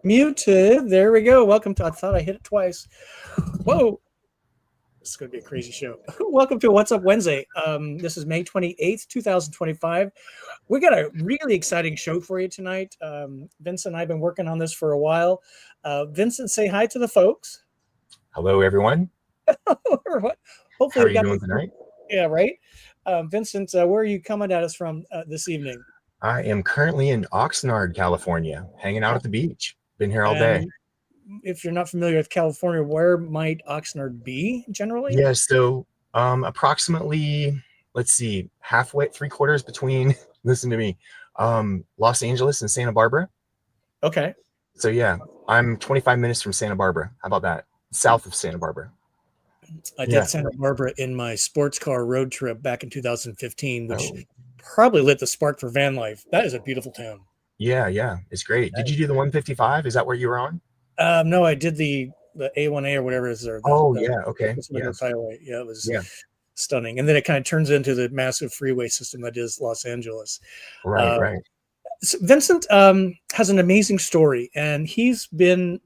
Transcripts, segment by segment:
Muted. There we go. Welcome to. I thought I hit it twice. Whoa. This is going to be a crazy show. Welcome to What's Up Wednesday. This is May 28th, 2025. We got a really exciting show for you tonight. Vincent and I have been working on this for a while. Vincent, say hi to the folks. Hello, everyone. Hopefully, how are you doing tonight? Yeah, right. Vincent, where are you coming at us from this evening? I am currently in Oxnard, California, hanging out at the beach. Been here all day. If you're not familiar with California, where might Oxnard be generally? Yeah, so approximately, let's see, halfway, 3/4 between, listen to me, Los Angeles and Santa Barbara. Okay. So yeah, I'm 25 minutes from Santa Barbara. How about that? South of Santa Barbara. I did Santa Barbara in my sports car road trip back in 2015, which probably lit the spark for VanLife. That is a beautiful town. Yeah, it's great. Did you do the 155? Is that where you were on? No, I did the A1A or whatever it is there. Okay. Highway. Yeah, it was stunning. And then it kind of turns into the massive freeway system that is Los Angeles. Right. So Vincent has an amazing story, and he's been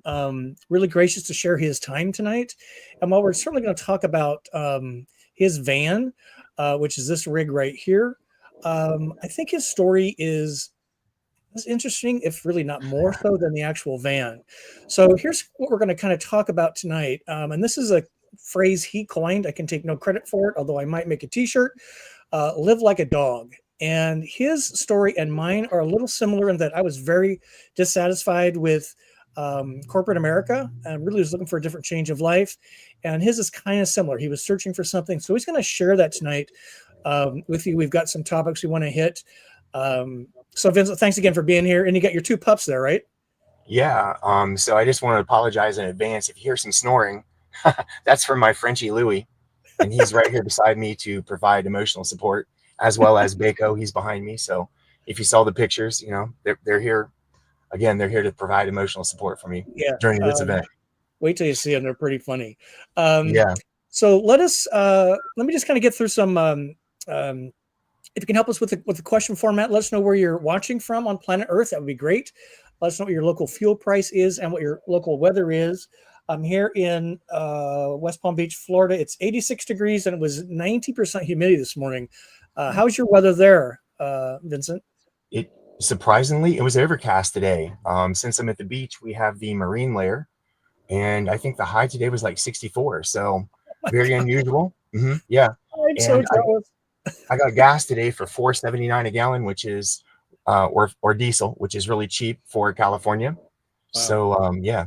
really gracious to share his time tonight. And while we're certainly going to talk about his van, which is this rig right here, I think his story is interesting, if really not more so than the actual van. So here's what we're going to kind of talk about tonight. And this is a phrase he coined. I can take no credit for it, although I might make a t-shirt. Live like a dog. And his story and mine are a little similar in that I was very dissatisfied with corporate America and really was looking for a different change of life. And his is kind of similar. He was searching for something. So he's going to share that tonight with you. We've got some topics we want to hit. So Vincent, thanks again for being here. And you got your two pups there, right? Yeah. So I just want to apologize in advance. If you hear some snoring, that's from my Frenchie Louie. And he's right here beside me to provide emotional support, as well as Bako. He's behind me. So if you saw the pictures, you know, they're here. Again, they're here to provide emotional support for me during this event. Wait till you see them. They're pretty funny. Yeah. So let me just kind of get through some, if you can help us with the question format, let us know where you're watching from on planet Earth. That would be great. Let us know what your local fuel price is and what your local weather is. I'm here in West Palm Beach, Florida. It's 86 degrees and it was 90% humidity this morning. How's your weather there, Vincent? Surprisingly, it was overcast today. Since I'm at the beach, we have the marine layer, and I think the high today was like 64. So very unusual. Yeah. I'm so jealous. I got gas today for $4.79 a gallon, which is or diesel, which is really cheap for California. Wow. So yeah,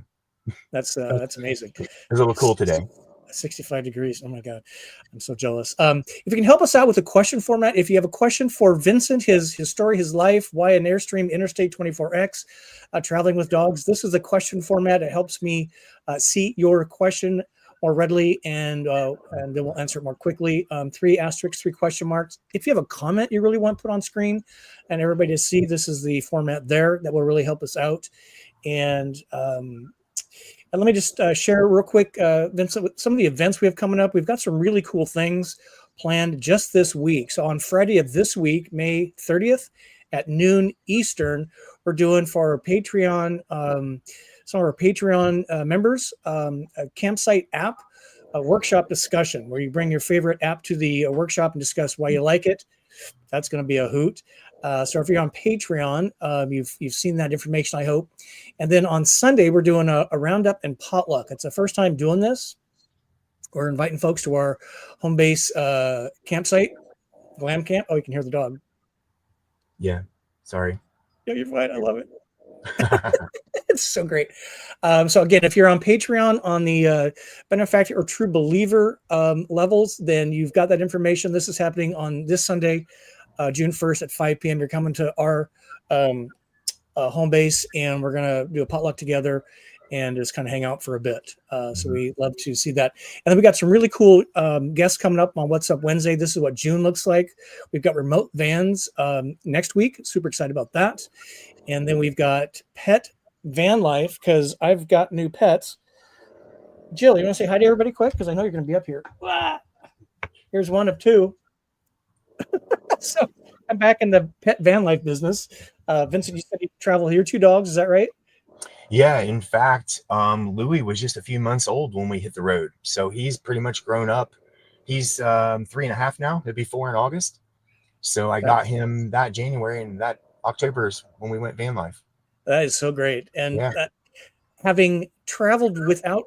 that's amazing. It was a little cool today. 65 degrees. Oh my God, I'm so jealous. If you can help us out with the question format, if you have a question for Vincent, his story, his life, why an Airstream Interstate 24X, traveling with dogs, this is the question format. It helps me see your question more readily, and then we'll answer it more quickly. 3 asterisks, 3 question marks. If you have a comment you really want put on screen and everybody to see, this is the format there that will really help us out. And let me just share real quick, Vincent, with some of the events we have coming up. We've got some really cool things planned just this week. So on Friday of this week, May 30th at noon Eastern, we're doing for our Patreon, some of our Patreon members, a campsite app, a workshop discussion where you bring your favorite app to the workshop and discuss why you like it. That's going to be a hoot. So if you're on Patreon, you've seen that information, I hope. And then on Sunday, we're doing a roundup and potluck. It's the first time doing this. We're inviting folks to our home base campsite, Glam Camp. Oh, you can hear the dog. Yeah, sorry. Yeah, you're fine. I love it. It's so great. So again, if you're on Patreon on the benefactor or true believer levels, then you've got that information. This is happening on this Sunday, June 1st at 5 p.m. You're coming to our home base, and we're going to do a potluck together and just kind of hang out for a bit. So we love to see that. And then we got some really cool guests coming up on What's Up Wednesday. This is what June looks like. We've got remote vans next week. Super excited about that. And then we've got pet van life because I've got new pets. Jill, you want to say hi to everybody quick? Because I know you're going to be up here. Here's one of 2. So I'm back in the pet van life business. Vincent, you said you travel here, 2 dogs. Is that right? Yeah, in fact, Louis was just a few months old when we hit the road. So he's pretty much grown up. He's 3.5 now. He'll be 4 in August. So I got That's him that January, and that October is when we went van life. that is so great. And Yeah. having traveled without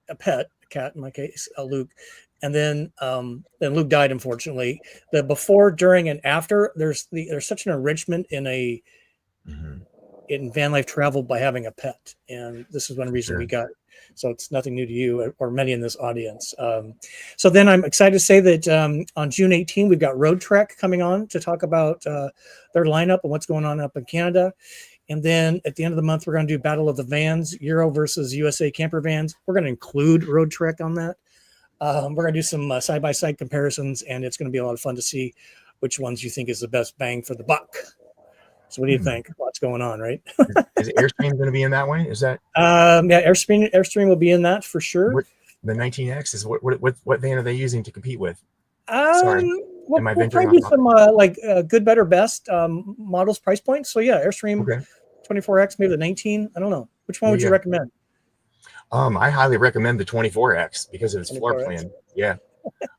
a pet, a cat in my case, Luke, and then Luke died unfortunately. The before, during, and after, there's such an enrichment Mhm. in van life travel by having a pet, and this is one reason we Sure. got it. So it's nothing new to you or many in this audience. So then I'm excited to say that on June 18, we've got Road Trek coming on to talk about their lineup and what's going on up in Canada. And then at the end of the month, we're going to do Battle of the Vans, Euro versus USA camper vans. We're going to include Road Trek on that. We're going to do some side-by-side comparisons, and it's going to be a lot of fun to see which ones you think is the best bang for the buck. So what do you think? What's going on, right? Is Airstream going to be in that one? Is that Yeah, Airstream will be in that for sure. what the 19X is? What van are they using to compete with? Sorry, We'll am I probably venturing do off? some good, better, best models, price points. So yeah, Airstream Okay. 24X, maybe the 19. I don't know. Which one would you recommend? I highly recommend the 24X because of its floor 24X. plan. Yeah.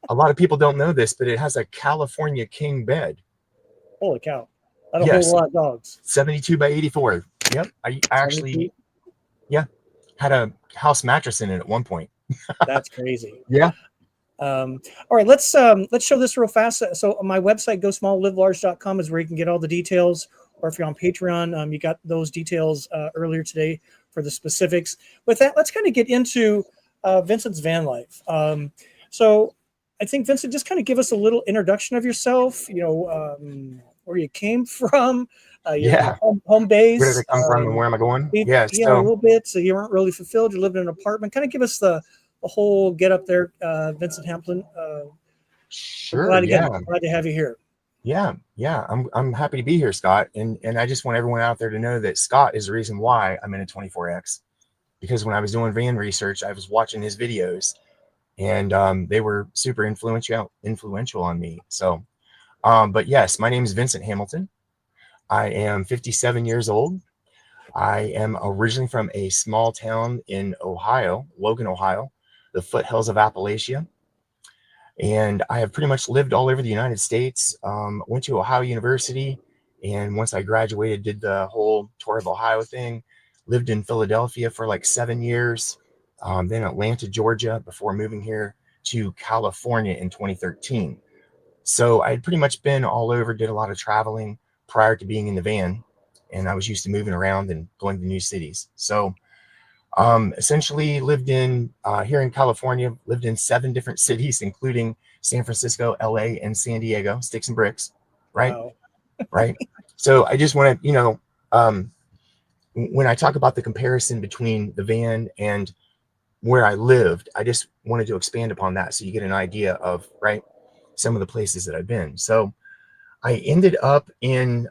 A lot of people don't know this, but it has a California king bed. Holy cow. That'll hold Yes. a lot of dogs. 72 by 84. Yep. I actually, had a house mattress in it at one point. That's crazy. Yeah. All right, let's show this real fast. So on my website, GoSmallLiveLarge.com is where you can get all the details. Or if you're on Patreon, you got those details earlier today for the specifics. With that, let's kind of get into Vincent's van life. So I think, Vincent, just kind of give us a little introduction of yourself, where you came from, your home base. Where did it come from and where am I going? Yeah, So a little bit. So you weren't really fulfilled. You lived in an apartment. Kind of give us the whole get up there, Vincent Hamplin. sure. Glad to have you here. Yeah. I'm happy to be here, Scott. And I just want everyone out there to know that Scott is the reason why I'm in a 24X. Because when I was doing van research, I was watching his videos, and they were super influential on me. So, but yes, my name is Vincent Hamilton. I am 57 years old. I am originally from a small town in Ohio, Logan, Ohio, the foothills of Appalachia. And I have pretty much lived all over the United States. Went to Ohio University, and once I graduated, did the whole tour of Ohio thing. Lived in Philadelphia for like 7 years, then Atlanta, Georgia, before moving here to California in 2013. So I had pretty much been all over, did a lot of traveling prior to being in the van, and I was used to moving around and going to new cities. So essentially lived in here in California, lived in 7 different cities, including San Francisco, LA, and San Diego, sticks and bricks, right? Wow. Right. So I just want to, when I talk about the comparison between the van and where I lived, I just wanted to expand upon that so you get an idea of, right, some of the places that I've been. So I ended up in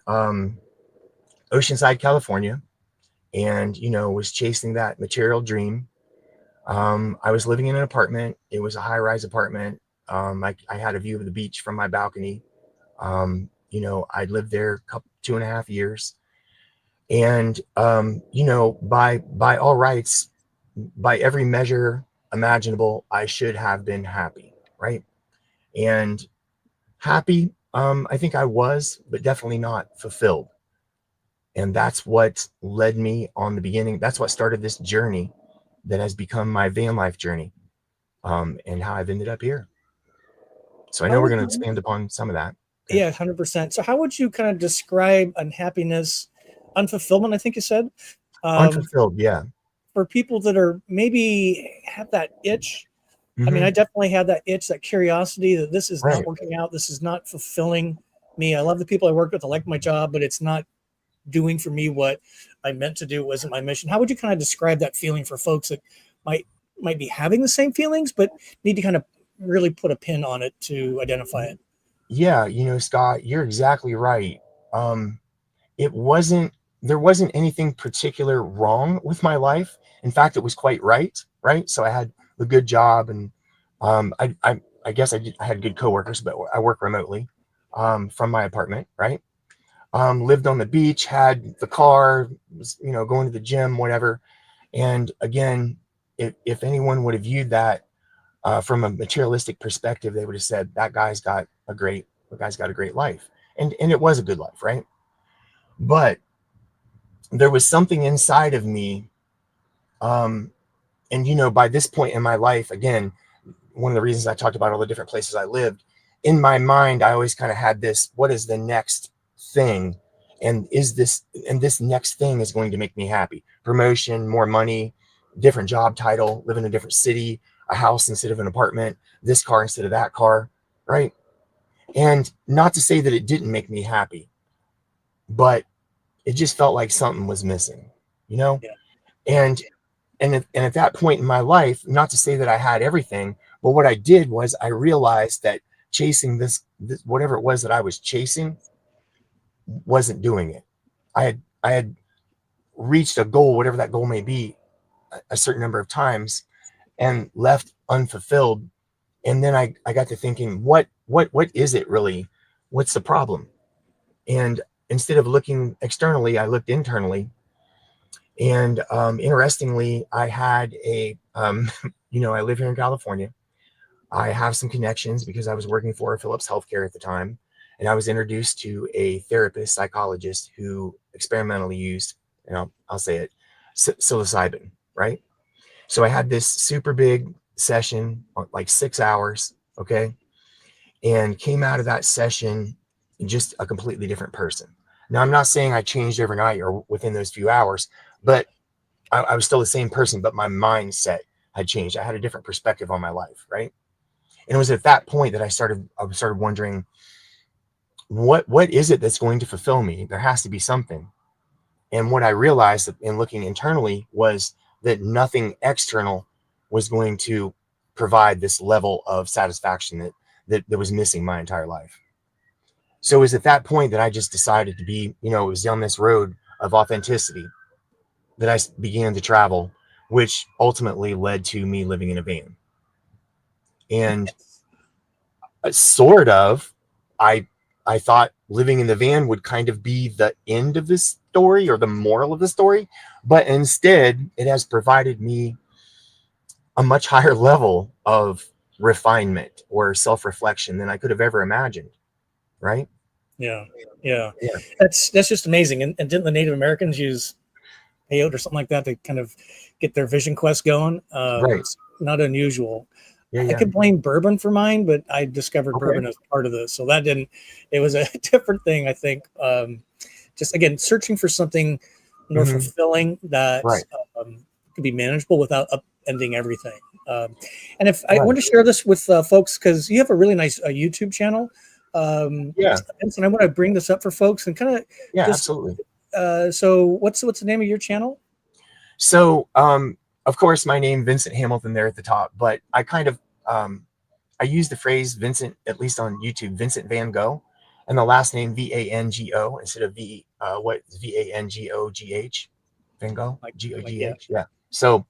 Oceanside, California, and, was chasing that material dream. I was living in an apartment. It was a high-rise apartment. I had a view of the beach from my balcony. I lived there 2.5 years. And, by all rights, by every measure imaginable, I should have been happy, right? And happy, I think I was, but definitely not fulfilled. And that's what led me on the beginning. That's what started this journey that has become my van life journey, and how I've ended up here. So I know we're going to expand upon some of that. Okay. Yeah, 100%. So how would you kind of describe unhappiness, unfulfillment, I think you said? Unfulfilled, yeah. For people that are maybe have that itch. I mean, I definitely had that itch, that curiosity that this is not working out. This is not fulfilling me. I love the people I work with. I like my job, but it's not doing for me what I meant to do. It wasn't my mission. How would you kind of describe that feeling for folks that might be having the same feelings, but need to kind of really put a pin on it to identify it? Yeah, Scott, you're exactly right. There wasn't anything particular wrong with my life. In fact, it was quite right. So I had a good job, and I guess I had good coworkers, but I work remotely from my apartment, right? Lived on the beach, had the car, was, going to the gym, whatever. And again, if anyone would have viewed that from a materialistic perspective, they would have said that guy's got a great life, and it was a good life, right? But there was something inside of me, and by this point in my life, again, one of the reasons I talked about all the different places I lived, in my mind, I always kind of had this: what is the next thing? And this next thing is going to make me happy. Promotion, more money, different job title, live in a different city, a house instead of an apartment, this car instead of that car, right? And not to say that it didn't make me happy, but it just felt like something was missing, Yeah. And at that point in my life, not to say that I had everything, but what I did was I realized that chasing this whatever it was that I was chasing wasn't doing it. I had reached a goal, whatever that goal may be, a certain number of times, and left unfulfilled. And then I got to thinking, what is it really? What's the problem? And instead of looking externally, I looked internally. And interestingly, I had I live here in California. I have some connections because I was working for Philips Healthcare at the time. And I was introduced to a therapist, psychologist who experimentally used, I'll say it, psilocybin, right? So I had this super big session, like 6 hours, okay? And came out of that session just a completely different person. Now, I'm not saying I changed overnight or within those few hours, but I was still the same person, but my mindset had changed. I had a different perspective on my life, right? And it was at that point that I started wondering, what is it that's going to fulfill me? There has to be something. And what I realized in looking internally was that nothing external was going to provide this level of satisfaction that was missing my entire life. So it was at that point that I just decided to be, it was down this road of authenticity that I began to travel, which ultimately led to me living in a van. And sort of, I thought living in the van would kind of be the end of this story or the moral of the story, but instead it has provided me a much higher level of refinement or self-reflection than I could have ever imagined, right? Yeah. That's just amazing. And didn't the Native Americans use peyote or something like that to kind of get their vision quest going? Right. It's not unusual. Yeah. I could blame bourbon for mine, but I discovered bourbon as part of this, so that didn't. It was a different thing, I think. Just again, searching for something more fulfilling that could be manageable without upending everything. And if I want to share this with folks, because you have a really nice YouTube channel. And I want to bring this up for folks and kind of absolutely. So what's the name of your channel? So of course my name Vincent Hamilton there at the top, but I kind of I use the phrase Vincent, at least on YouTube, Vincent Van Gogh, and the last name VANGO instead of VANGOGH, Van Gogh, GOGH. Yeah. So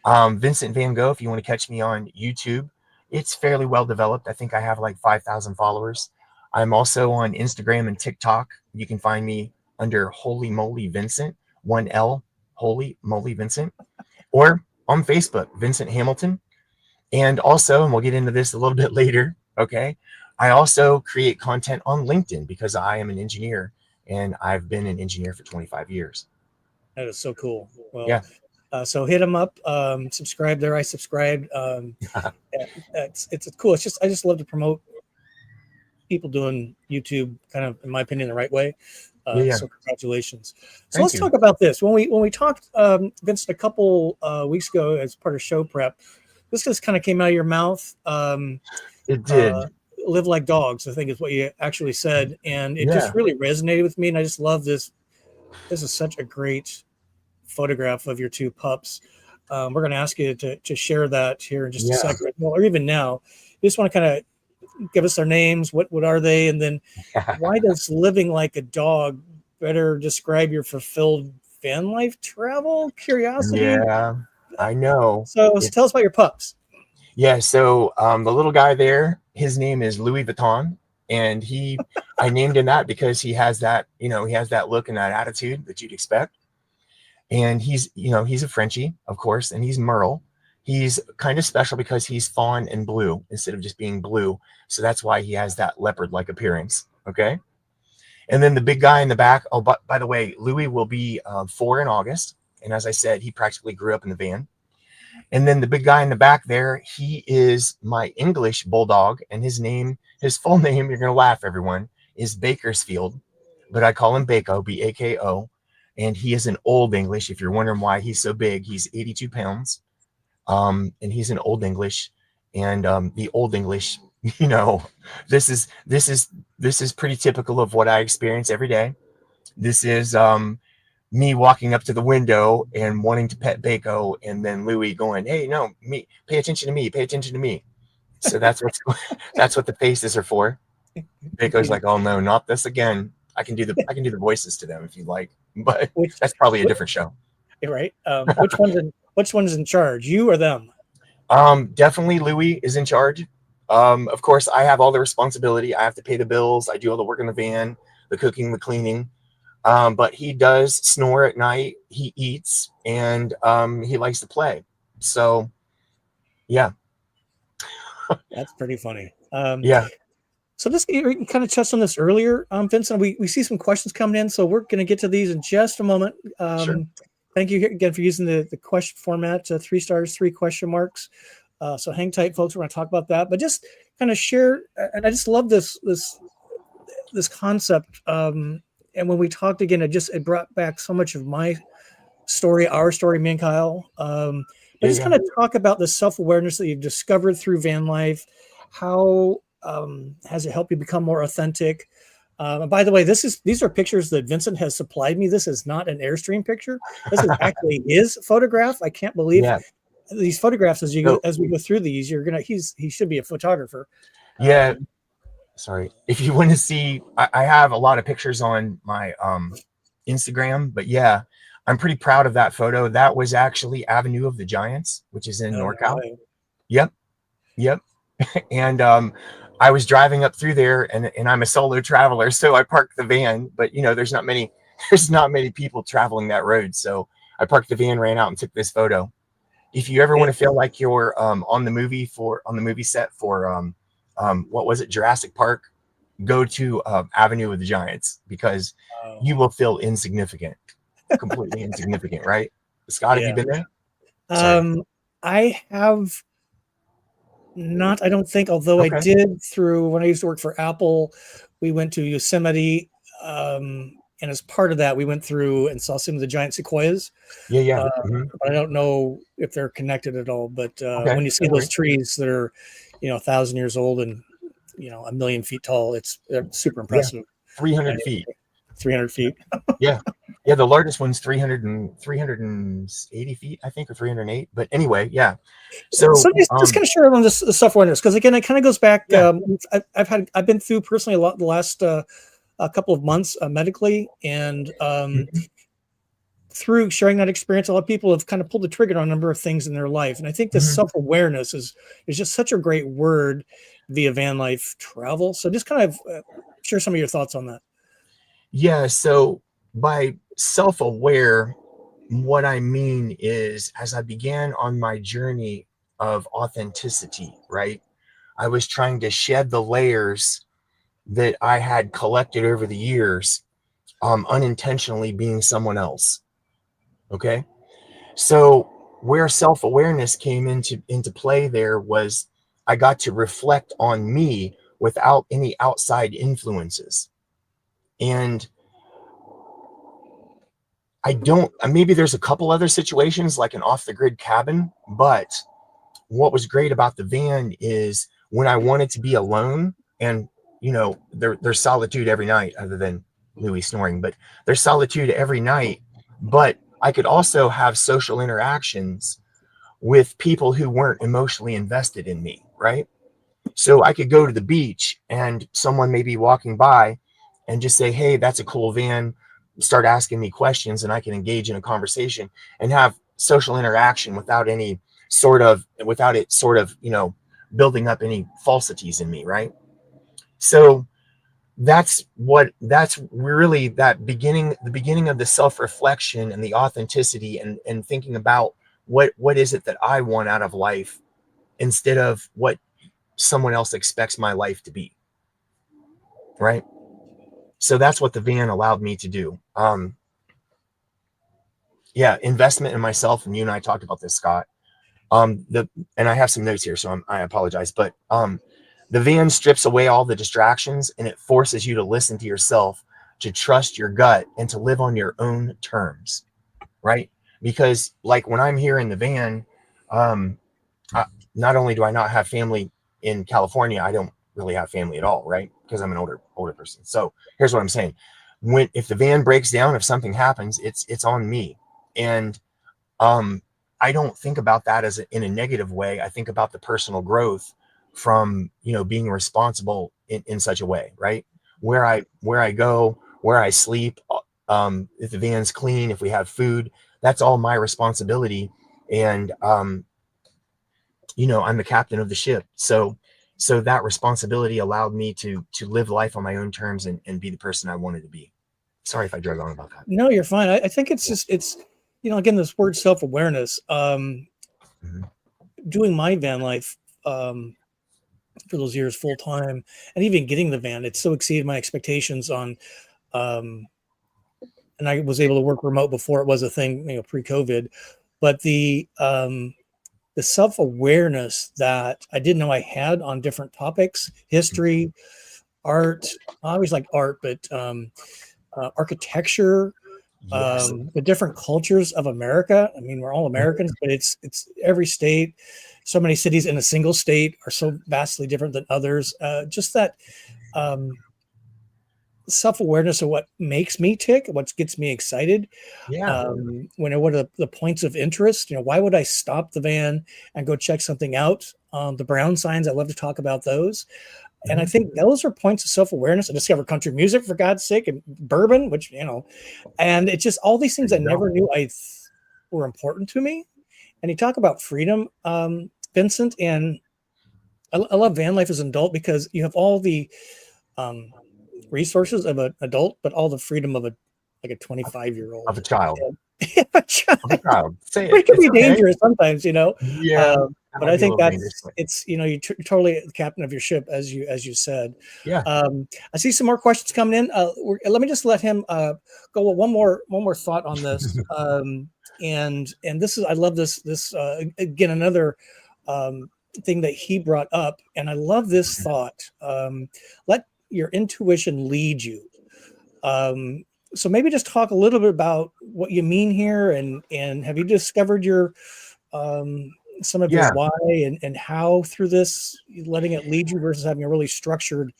Vincent Van Gogh, if you want to catch me on YouTube, it's fairly well developed. I think I have like 5,000 followers. I'm also on Instagram and TikTok. You can find me under Holy Moly Vincent, 1L, Holy Moly Vincent, or on Facebook, Vincent Hamilton. And also, and we'll get into this a little bit later, okay, I also create content on LinkedIn because I am an engineer and I've been an engineer for 25 years. That is so cool. Well, so hit them up, subscribe there. I subscribed. It's cool. I just love to promote people doing YouTube kind of, in my opinion, the right way. So congratulations. So let's talk about this. When we talked, Vincent, a couple weeks ago as part of show prep, this just kind of came out of your mouth. It did. Live like dogs, I think is what you actually said. And it just really resonated with me. And I just love this. This is such a great photograph of your two pups. We're going to ask you to share that here in just a second. Well, or even now, you just want to kind of give us their names. What are they? And then why does living like a dog better describe your fulfilled van life travel? Curiosity. Yeah, I know. So tell us about your pups. Yeah. So the little guy there, his name is Louis Vuitton. And I named him that because he has that, he has that look and that attitude that you'd expect. And he's, you know, he's a Frenchie, of course, and he's Merle. He's kind of special because he's fawn and blue instead of just being blue. So that's why he has that leopard-like appearance. Okay. And then the big guy in the back. Oh, but by the way, Louis will be 4 in August. And as I said, he practically grew up in the van. And then the big guy in the back there, he is my English bulldog. And his full name, you're going to laugh, everyone, is Bakersfield. But I call him Bako, B-A-K-O. And he is an Old English. If you're wondering why he's so big, he's 82 pounds. And he's an Old English. And the Old English, you know, this is pretty typical of what I experience every day. This is me walking up to the window and wanting to pet Bako, and then Louis going, "Hey, no, me, pay attention to me, pay attention to me." So that's what the faces are for. Bako's like, "Oh no, not this again." I can do the voices to them if you like, but that's probably a different show. Right. Which one's in charge, you or them? Definitely Louis is in charge. Of course, I have all the responsibility. I have to pay the bills. I do all the work in the van, the cooking, the cleaning. But he does snore at night. He eats, and he likes to play. So, yeah. That's pretty funny. Yeah. So this, you kind of touched on this earlier, Vincent. We see some questions coming in, so we're going to get to these in just a moment. Sure. Thank you again for using the question format, 3 stars, 3 question marks. So hang tight, folks. We're going to talk about that, but just kind of share. And I just love this concept. And when we talked again, it brought back so much of my story, our story, me and Kyle. But just kind of talk about the self-awareness that you've discovered through van life. How has it helped you become more authentic? And by the way, these are pictures that Vincent has supplied me. This is not an Airstream picture. This is actually his photograph. I can't believe these photographs as we go through these. He should be a photographer. Yeah. Sorry. If you want to see, I have a lot of pictures on my Instagram, but yeah, I'm pretty proud of that photo. That was actually Avenue of the Giants, which is in NorCal. Yep. And I was driving up through there, and I'm a solo traveler, so I parked the van, but you know, there's not many people traveling that road. So I parked the van, ran out, and took this photo. If you ever want to feel like you're on the movie set for what was it, Jurassic Park, go to Avenue of the Giants, because you will feel insignificant, completely insignificant, right? Scott, have you been there? I have not, I don't think, although I did through when I used to work for Apple, we went to Yosemite. And as part of that, we went through and saw some of the giant sequoias. Yeah. But I don't know if they're connected at all. But when you see those trees that are, 1,000 years old and, 1 million feet tall, they're super impressive. 300 feet. 300 feet. Yeah. The largest one's 380 feet, I think, or 308. But anyway, yeah. So just kind of share on this self-awareness, because again, it kind of goes back. I've been through personally a lot the last a couple of months medically, and through sharing that experience, a lot of people have kind of pulled the trigger on a number of things in their life. And I think this self-awareness is just such a great word via van life travel. So just kind of share some of your thoughts on that. Yeah. So by self-aware, what I mean is, as I began on my journey of authenticity, right, I was trying to shed the layers that I had collected over the years, unintentionally being someone else. Okay. So where self-awareness came into play there was I got to reflect on me without any outside influences. And maybe there's a couple other situations like an off-the-grid cabin, but what was great about the van is when I wanted to be alone, and there's solitude every night, other than Louis snoring, but there's solitude every night, but I could also have social interactions with people who weren't emotionally invested in me, right? So I could go to the beach and someone may be walking by and just say, "Hey, that's a cool van," start asking me questions, and I can engage in a conversation and have social interaction without it sort of, building up any falsities in me, right? So that's really that the beginning of the self-reflection and the authenticity, and thinking about what is it that I want out of life instead of what someone else expects my life to be, right? So that's what the van allowed me to do. Yeah, investment in myself, and you and I talked about this, Scott. And I have some notes here, so I apologize, but the van strips away all the distractions, and it forces you to listen to yourself, to trust your gut, and to live on your own terms, right? Because like when I'm here in the van, um, not only do I not have family in California, I don't really have family at all, right? Because I'm an older person. So here's what I'm saying: if the van breaks down, if something happens, it's on me, and I don't think about that in a negative way. I think about the personal growth from, being responsible in such a way, right? Where I go, where I sleep, if the van's clean, if we have food, that's all my responsibility. And, I'm the captain of the ship. So that responsibility allowed me to live life on my own terms, and be the person I wanted to be. Sorry if I drug on about that. No, you're fine. I think it's again, this word self-awareness. Mhm. Doing my van life for those years full time, and even getting the van, it so exceeded my expectations on. And I was able to work remote before it was a thing, pre-COVID. But the self-awareness that I didn't know I had on different topics, history, art. I always liked art, but architecture, Yes. the different cultures of America. I mean, we're all Americans, but it's every state. So many cities in a single state are so vastly different than others. Just that self-awareness of what makes me tick, what gets me excited. Yeah. What are the points of interest? Why would I stop the van and go check something out? The brown signs, I love to talk about those. And I think those are points of self-awareness. I discovered country music, for God's sake, and bourbon, which, and it's just all these things I never knew were important to me. And you talk about freedom, Vincent, and I love van life as an adult because you have all the resources of an adult, but all the freedom of a 25-year-old. Of a child. A child. Of a child. Say But it. it can It's be okay. dangerous sometimes, Yeah. But I think it's you're totally the captain of your ship, as you said. Yeah. I see some more questions coming in. Let me just let him go with one more thought on this. And this is, I love this again, another thing that he brought up, and I love this thought. Let your intuition lead you. So maybe just talk a little bit about what you mean here, and have you discovered your some of your why and how through this, letting it lead you versus having a really structured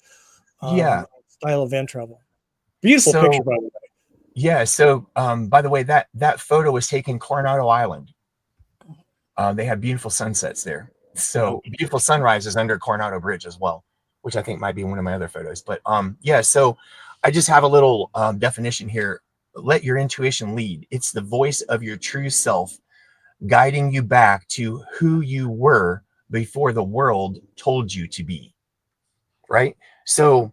style of van travel. Beautiful picture, by the way. Yeah. So by the way, that photo was taken Coronado Island. They have beautiful sunsets there. So beautiful sunrises under Coronado Bridge as well, which I think might be one of my other photos. But so I just have a little definition here. Let your intuition lead. It's the voice of your true self guiding you back to who you were before the world told you to be. Right? So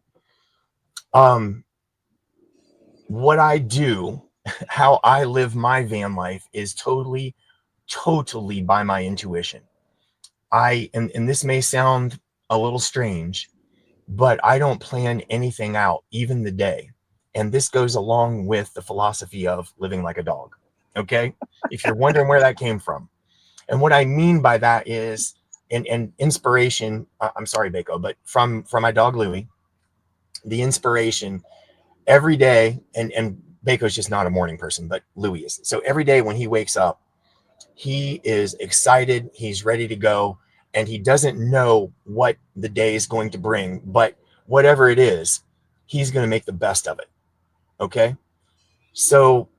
what I do, how I live my van life is totally by my intuition. And this may sound a little strange, but I don't plan anything out, even the day. And this goes along with the philosophy of living like a dog. Okay. If you're wondering where that came from. And what I mean by that is, and inspiration, I'm sorry, Bako, but from my dog, Louie, the inspiration every day, and Bako's just not a morning person, but Louie is. So every day when he wakes up, he is excited, he's ready to go, and he doesn't know what the day is going to bring, but whatever it is, he's going to make the best of it. Okay. So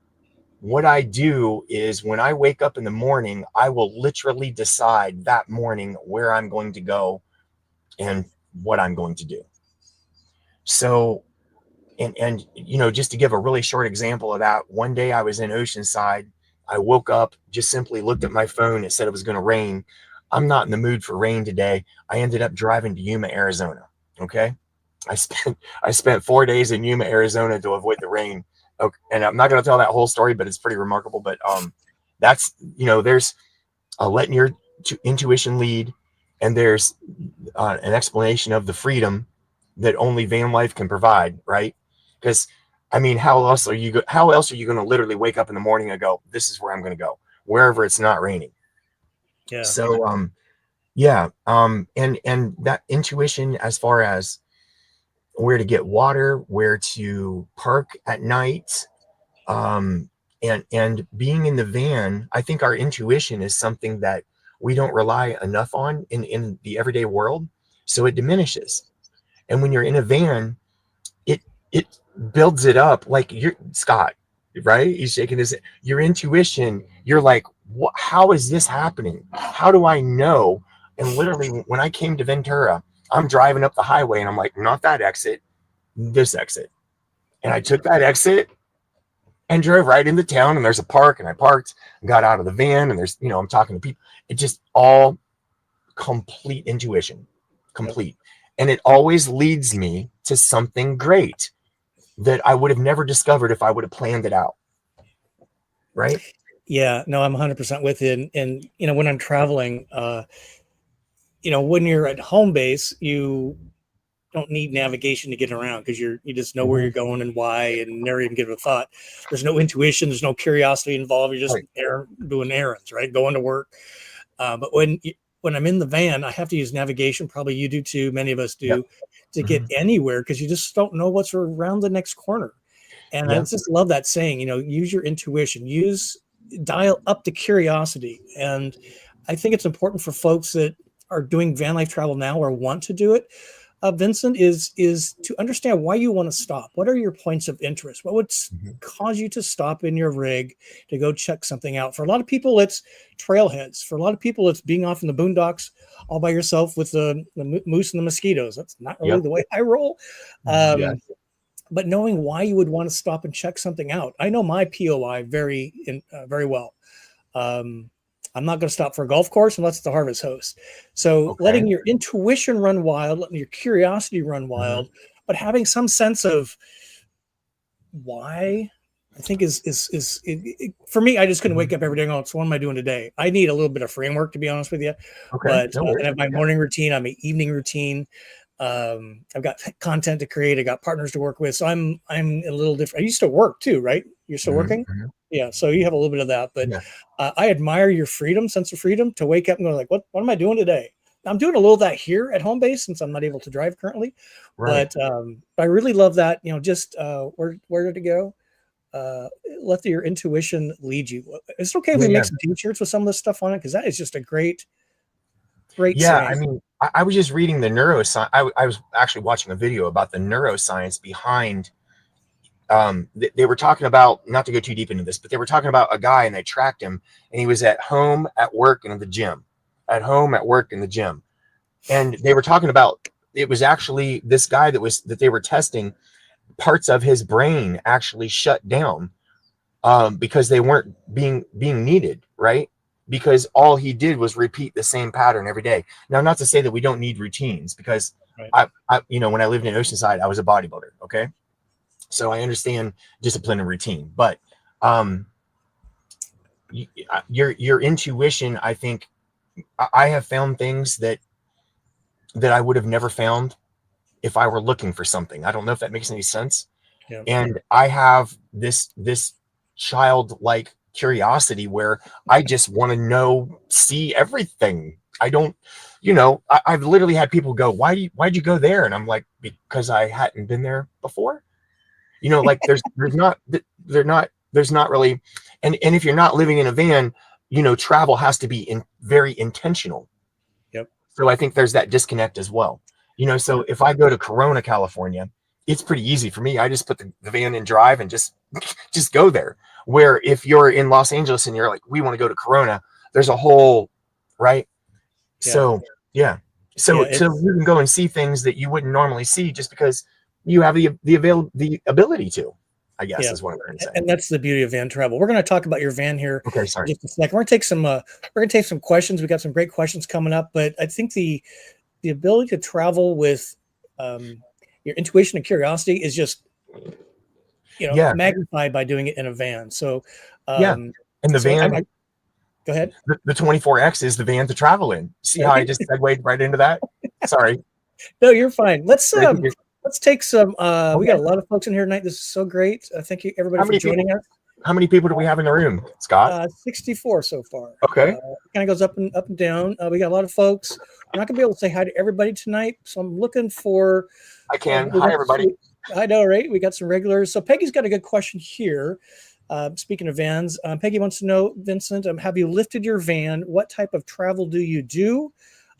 what I do is when I wake up in the morning, I will literally decide that morning where I'm going to go and what I'm going to do. So, and just to give a really short example of that, one day I was in Oceanside. I woke up, just simply looked at my phone. It said it was going to rain. I'm not in the mood for rain today. I ended up driving to Yuma, Arizona. Okay. I spent 4 days in Yuma, Arizona to avoid the rain. Okay, and I'm not going to tell that whole story, but it's pretty remarkable. But that's, there's letting your intuition lead, and there's an explanation of the freedom that only van life can provide, right? Because I mean, how else are you going to literally wake up in the morning and go, this is where I'm going to go, wherever it's not raining? Yeah. So yeah, and that intuition as far as where to get water, where to park at night, and being in the van, I think our intuition is something that we don't rely enough on in the everyday world, so it diminishes. And when you're in a van, it builds it up. Like you're Scott, right? He's shaking his, your intuition. You're like, what? How is this happening? How do I know? And literally, when I came to Ventura, I'm driving up the highway, and I'm like, not that exit, this exit. And I took that exit and drove right into town, and there's a park, and I parked and got out of the van, and there's, I'm talking to people. It just all complete intuition, complete. And it always leads me to something great that I would have never discovered if I would have planned it out. Right? Yeah, no, I'm 100% with you. And when I'm traveling, when you're at home base, you don't need navigation to get around because you just know where you're going and why, and never even give it a thought. There's no intuition, there's no curiosity involved. You're just doing errands, right? Going to work. But when I'm in the van, I have to use navigation. Probably you do too. Many of us do, to get anywhere, because you just don't know what's around the next corner. And I just love that saying, use your intuition, dial up the curiosity. And I think it's important for folks that are doing van life travel now or want to do it, Vincent, is to understand why you want to stop. What are your points of interest? What would cause you to stop in your rig to go check something out? For a lot of people, it's trailheads. For a lot of people, it's being off in the boondocks all by yourself with the moose and the mosquitoes. That's not really the way I roll. But knowing why you would want to stop and check something out. I know my POI very well. I'm not going to stop for a golf course unless it's the Harvest Host. So letting your intuition run wild, letting your curiosity run wild, but having some sense of why, I think is for me. I just couldn't wake up every day and go, so what am I doing today? I need a little bit of framework, to be honest with you. But I have my morning routine, I have my evening routine. I've got content to create. I got partners to work with. So I'm a little different. I used to work too, right? You're still working? Yeah. So you have a little bit of that, but I admire your sense of freedom to wake up and go like, what am I doing today? I'm doing a little of that here at home base since I'm not able to drive currently, but I really love that, just where to go. Let your intuition lead you. Is it okay if we make some t-shirts with some of this stuff on it? Because that is just a great saying. I mean, I was just reading the neuroscience. I was actually watching a video about the neuroscience behind. They were talking about, not to go too deep into this, but they were talking about a guy, and they tracked him, and he was at home, at work, and at the gym. At home, at work, in the gym. And they were talking about, it was actually this guy that they were testing, parts of his brain actually shut down because they weren't being needed, right? Because all he did was repeat the same pattern every day. Now, not to say that we don't need routines, because I when I lived in Oceanside, I was a bodybuilder. Okay. So I understand discipline and routine, but your intuition, I think I have found things that I would have never found if I were looking for something. I don't know if that makes any sense. Yeah. And I have this childlike curiosity where I just want to see everything. I don't, I've literally had people go, why'd you go there? And I'm like, because I hadn't been there before. Like there's not really, and if you're not living in a van, travel has to be very intentional. Yep. So I think there's that disconnect as well. So if I go to Corona, California, it's pretty easy for me. I just put the van in drive and just go there. Where if you're in Los Angeles and you're like, we want to go to Corona, there's a whole, right? Yeah. So you can go and see things that you wouldn't normally see just because you have the ability to, I guess, is what I'm trying to say. And that's the beauty of van travel. We're going to talk about your van here. Okay, sorry. Just a second. We're going to take some questions. We got some great questions coming up, but I think the ability to travel with your intuition and curiosity is just, Yeah. magnified by doing it in a van. So, Yeah. And the so van, go ahead. the 24X is the van to travel in. See how I just segued right into that? Sorry. No, you're fine. Let's take some. Okay. We got a lot of folks in here tonight. This is so great. Thank you everybody for joining us. How many people do we have in the room, Scott? 64 so far. Okay. Kind of goes up and down. We got a lot of folks. I'm not gonna be able to say hi to everybody tonight, so I'm looking for. I can. Hi, everybody. I know, right? We got some regulars. So Peggy's got a good question here. Speaking of vans, Peggy wants to know, Vincent, have you lifted your van? What type of travel do you do?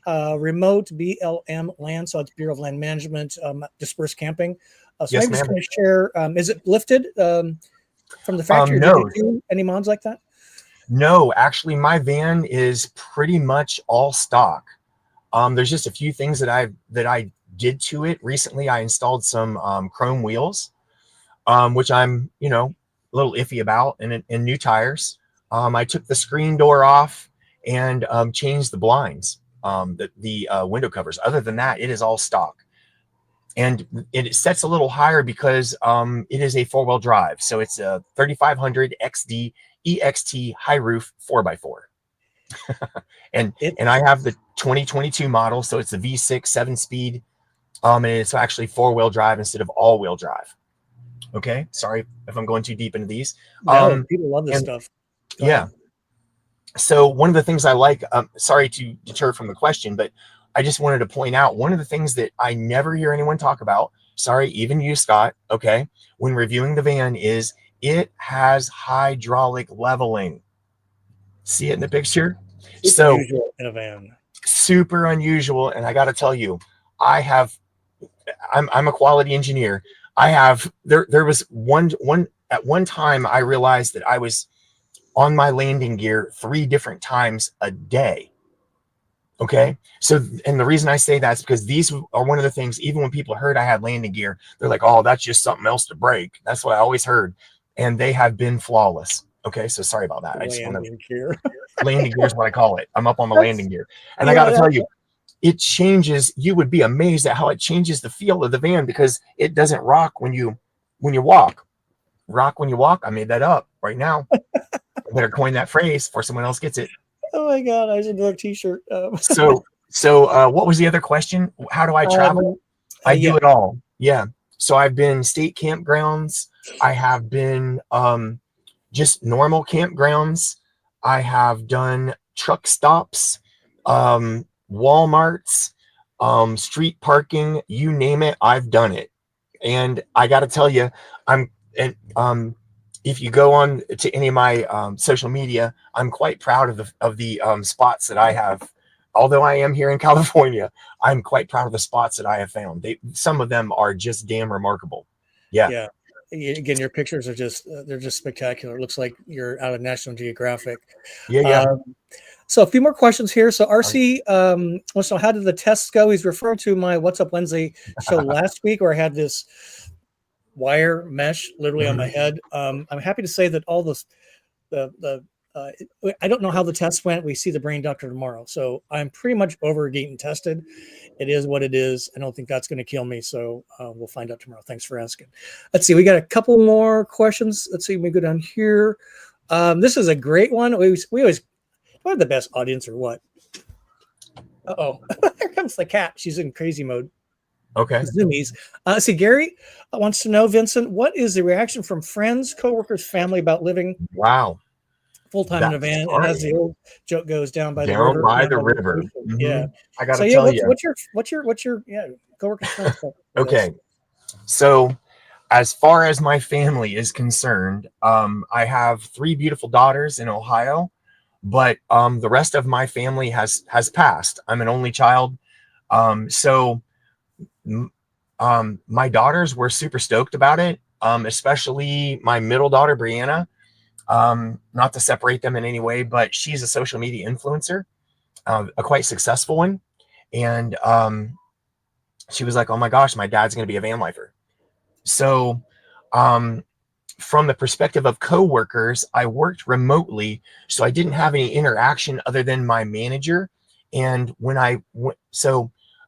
Remote, BLM, land, so it's Bureau of Land Management, dispersed camping. So yes, maybe just going to share, is it lifted from the factory? No. Do you do any mods like that? No, actually, my van is pretty much all stock. There's just a few things that I did to it. Recently, I installed some chrome wheels, which I'm, a little iffy about, and new tires. I took the screen door off and changed the blinds, the window covers. Other than that, it is all stock. And it sets a little higher because it is a 4-wheel drive. So it's a 3500 XD EXT high roof 4x4. and I have the 2022 model. So it's a V6 7-speed. And it's actually 4-wheel drive instead of all-wheel drive. Okay. Sorry if I'm going too deep into these. No, people love this stuff. Go ahead. So one of the things I like, sorry to deter from the question, but I just wanted to point out one of the things that I never hear anyone talk about. Sorry, even you, Scott. Okay. When reviewing the van is it has hydraulic leveling. See it in the picture? It's unusual in a van. Super unusual. And I got to tell you, I'm a quality engineer. There was at one time I realized that I was on my landing gear 3 different times a day. Okay. So, and the reason I say that is because these are one of the things, even when people heard I had landing gear, they're like, oh, that's just something else to break. That's what I always heard. And they have been flawless. Okay. So sorry about that. Landing gear is what I call it. I'm up on the landing gear. And I got to tell you, it changes. You would be amazed at how it changes the feel of the van because it doesn't rock when you walk. Rock when you walk. I made that up right now. I better coin that phrase before someone else gets it. Oh my God, I should do a t-shirt. So what was the other question? How do I travel? I do it all. Yeah. So I've been state campgrounds. I have been just normal campgrounds. I have done truck stops, Walmarts, street parking, you name it, I've done it. And I got to tell you, if you go on to any of my social media, I'm quite proud of the spots that I have. Although I am here in California, I'm quite proud of the spots that I have found. Some of them are just damn remarkable. Yeah. Yeah. Again, your pictures are they're just spectacular. It looks like you're out of National Geographic. Yeah. So a few more questions here. So RC wants to know, how did the tests go? He's referring to my What's Up Wednesday show last week where I had this wire mesh literally on my head. I'm happy to say that all this, I don't know how the tests went. We see the brain doctor tomorrow. So I'm pretty much over getting tested. It is what it is. I don't think that's going to kill me. So we'll find out tomorrow. Thanks for asking. Let's see. We got a couple more questions. Let's see. We go down here. This is a great one. We always, we're the best audience or what? Uh-oh. Here comes the cat. She's in crazy mode. Okay. Zoomies. See, Gary wants to know, Vincent, what is the reaction from friends, coworkers, family about living full-time in a van? And as the old joke goes, down by the river. Yeah. I got to tell you. What's your coworkers, friends? Okay. So as far as my family is concerned, I have 3 beautiful daughters in Ohio, but the rest of my family has passed. I'm an only child. So my daughters were super stoked about it, especially my middle daughter, Brianna. Not to separate them in any way, but she's a social media influencer, a quite successful one. And she was like, oh my gosh, my dad's going to be a VanLifer. So from the perspective of coworkers, I worked remotely, so I didn't have any interaction other than my manager. And when I went,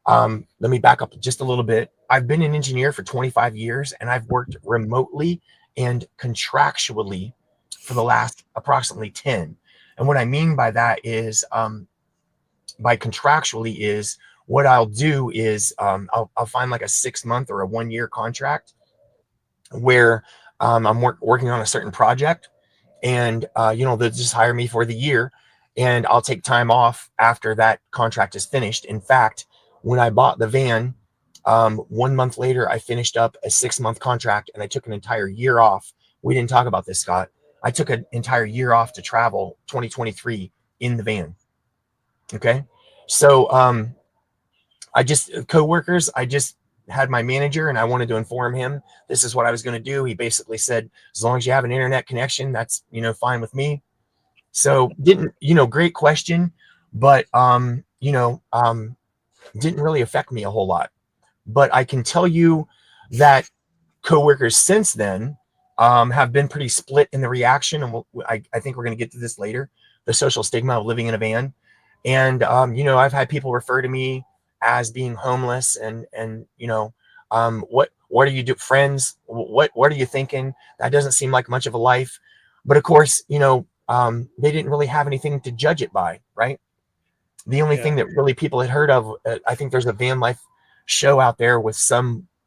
let me back up just a little bit. I've been an engineer for 25 years, and I've worked remotely and contractually for the last approximately 10. And what I mean by that is, by contractually is, what I'll do is, I'll find like a 6-month or a 1-year contract where I'm working on a certain project, and they'll just hire me for the year, and I'll take time off after that contract is finished. In fact, when I bought the van, 1 month later, I finished up a 6-month contract, and I took an entire year off. We didn't talk about this, Scott. I took an entire year off to travel 2023 in the van. Okay. So I just had my manager, and I wanted to inform him this is what I was going to do. He basically said, as long as you have an internet connection, that's, fine with me. So great question, but didn't really affect me a whole lot. But I can tell you that coworkers since then have been pretty split in the reaction. And I think we're going to get to this later, the social stigma of living in a van. And, I've had people refer to me as being homeless, and what are you do, friends? What are you thinking? That doesn't seem like much of a life. But of course, they didn't really have anything to judge it by, right? The only thing that really people had heard of, I think there's a VanLife show out there with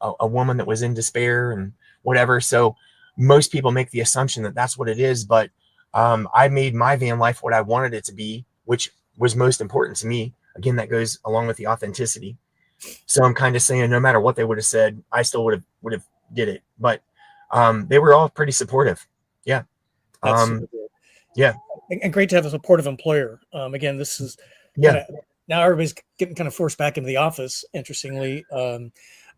a woman that was in despair and whatever. So most people make the assumption that that's what it is. But I made my van life what I wanted it to be, which was most important to me. Again, that goes along with the authenticity. So I'm kind of saying, no matter what they would have said, I still would have did it. But they were all pretty supportive. Yeah. Yeah. And great to have a supportive employer. Again, this is now everybody's getting kind of forced back into the office. Interestingly,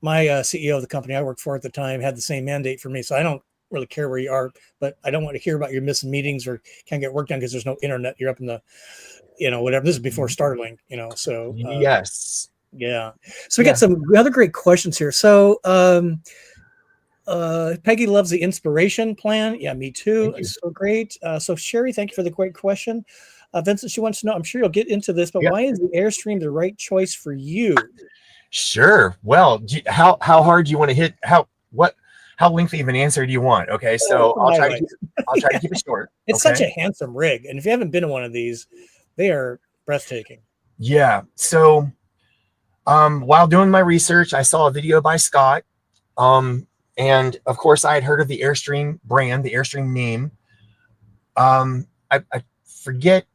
my CEO of the company I worked for at the time had the same mandate for me. So I don't really care where you are, but I don't want to hear about your missing meetings or can't get work done because there's no internet. You're up in the, whatever. This is before Starlink, so yes. Yeah. So we got some other great questions here. So Peggy loves the inspiration plan. Yeah, me too. It's so great. So Sherry, thank you for the great question. Vincent, she wants to know, I'm sure you'll get into this, but why is the Airstream the right choice for you? Sure. Well, how hard do you want to hit? How lengthy of an answer do you want? Okay, so I'll try to keep it short. It's such a handsome rig, and if you haven't been in one of these, they are breathtaking. Yeah. So, while doing my research, I saw a video by Scott, and of course, I had heard of the Airstream brand, the Airstream name. I forget.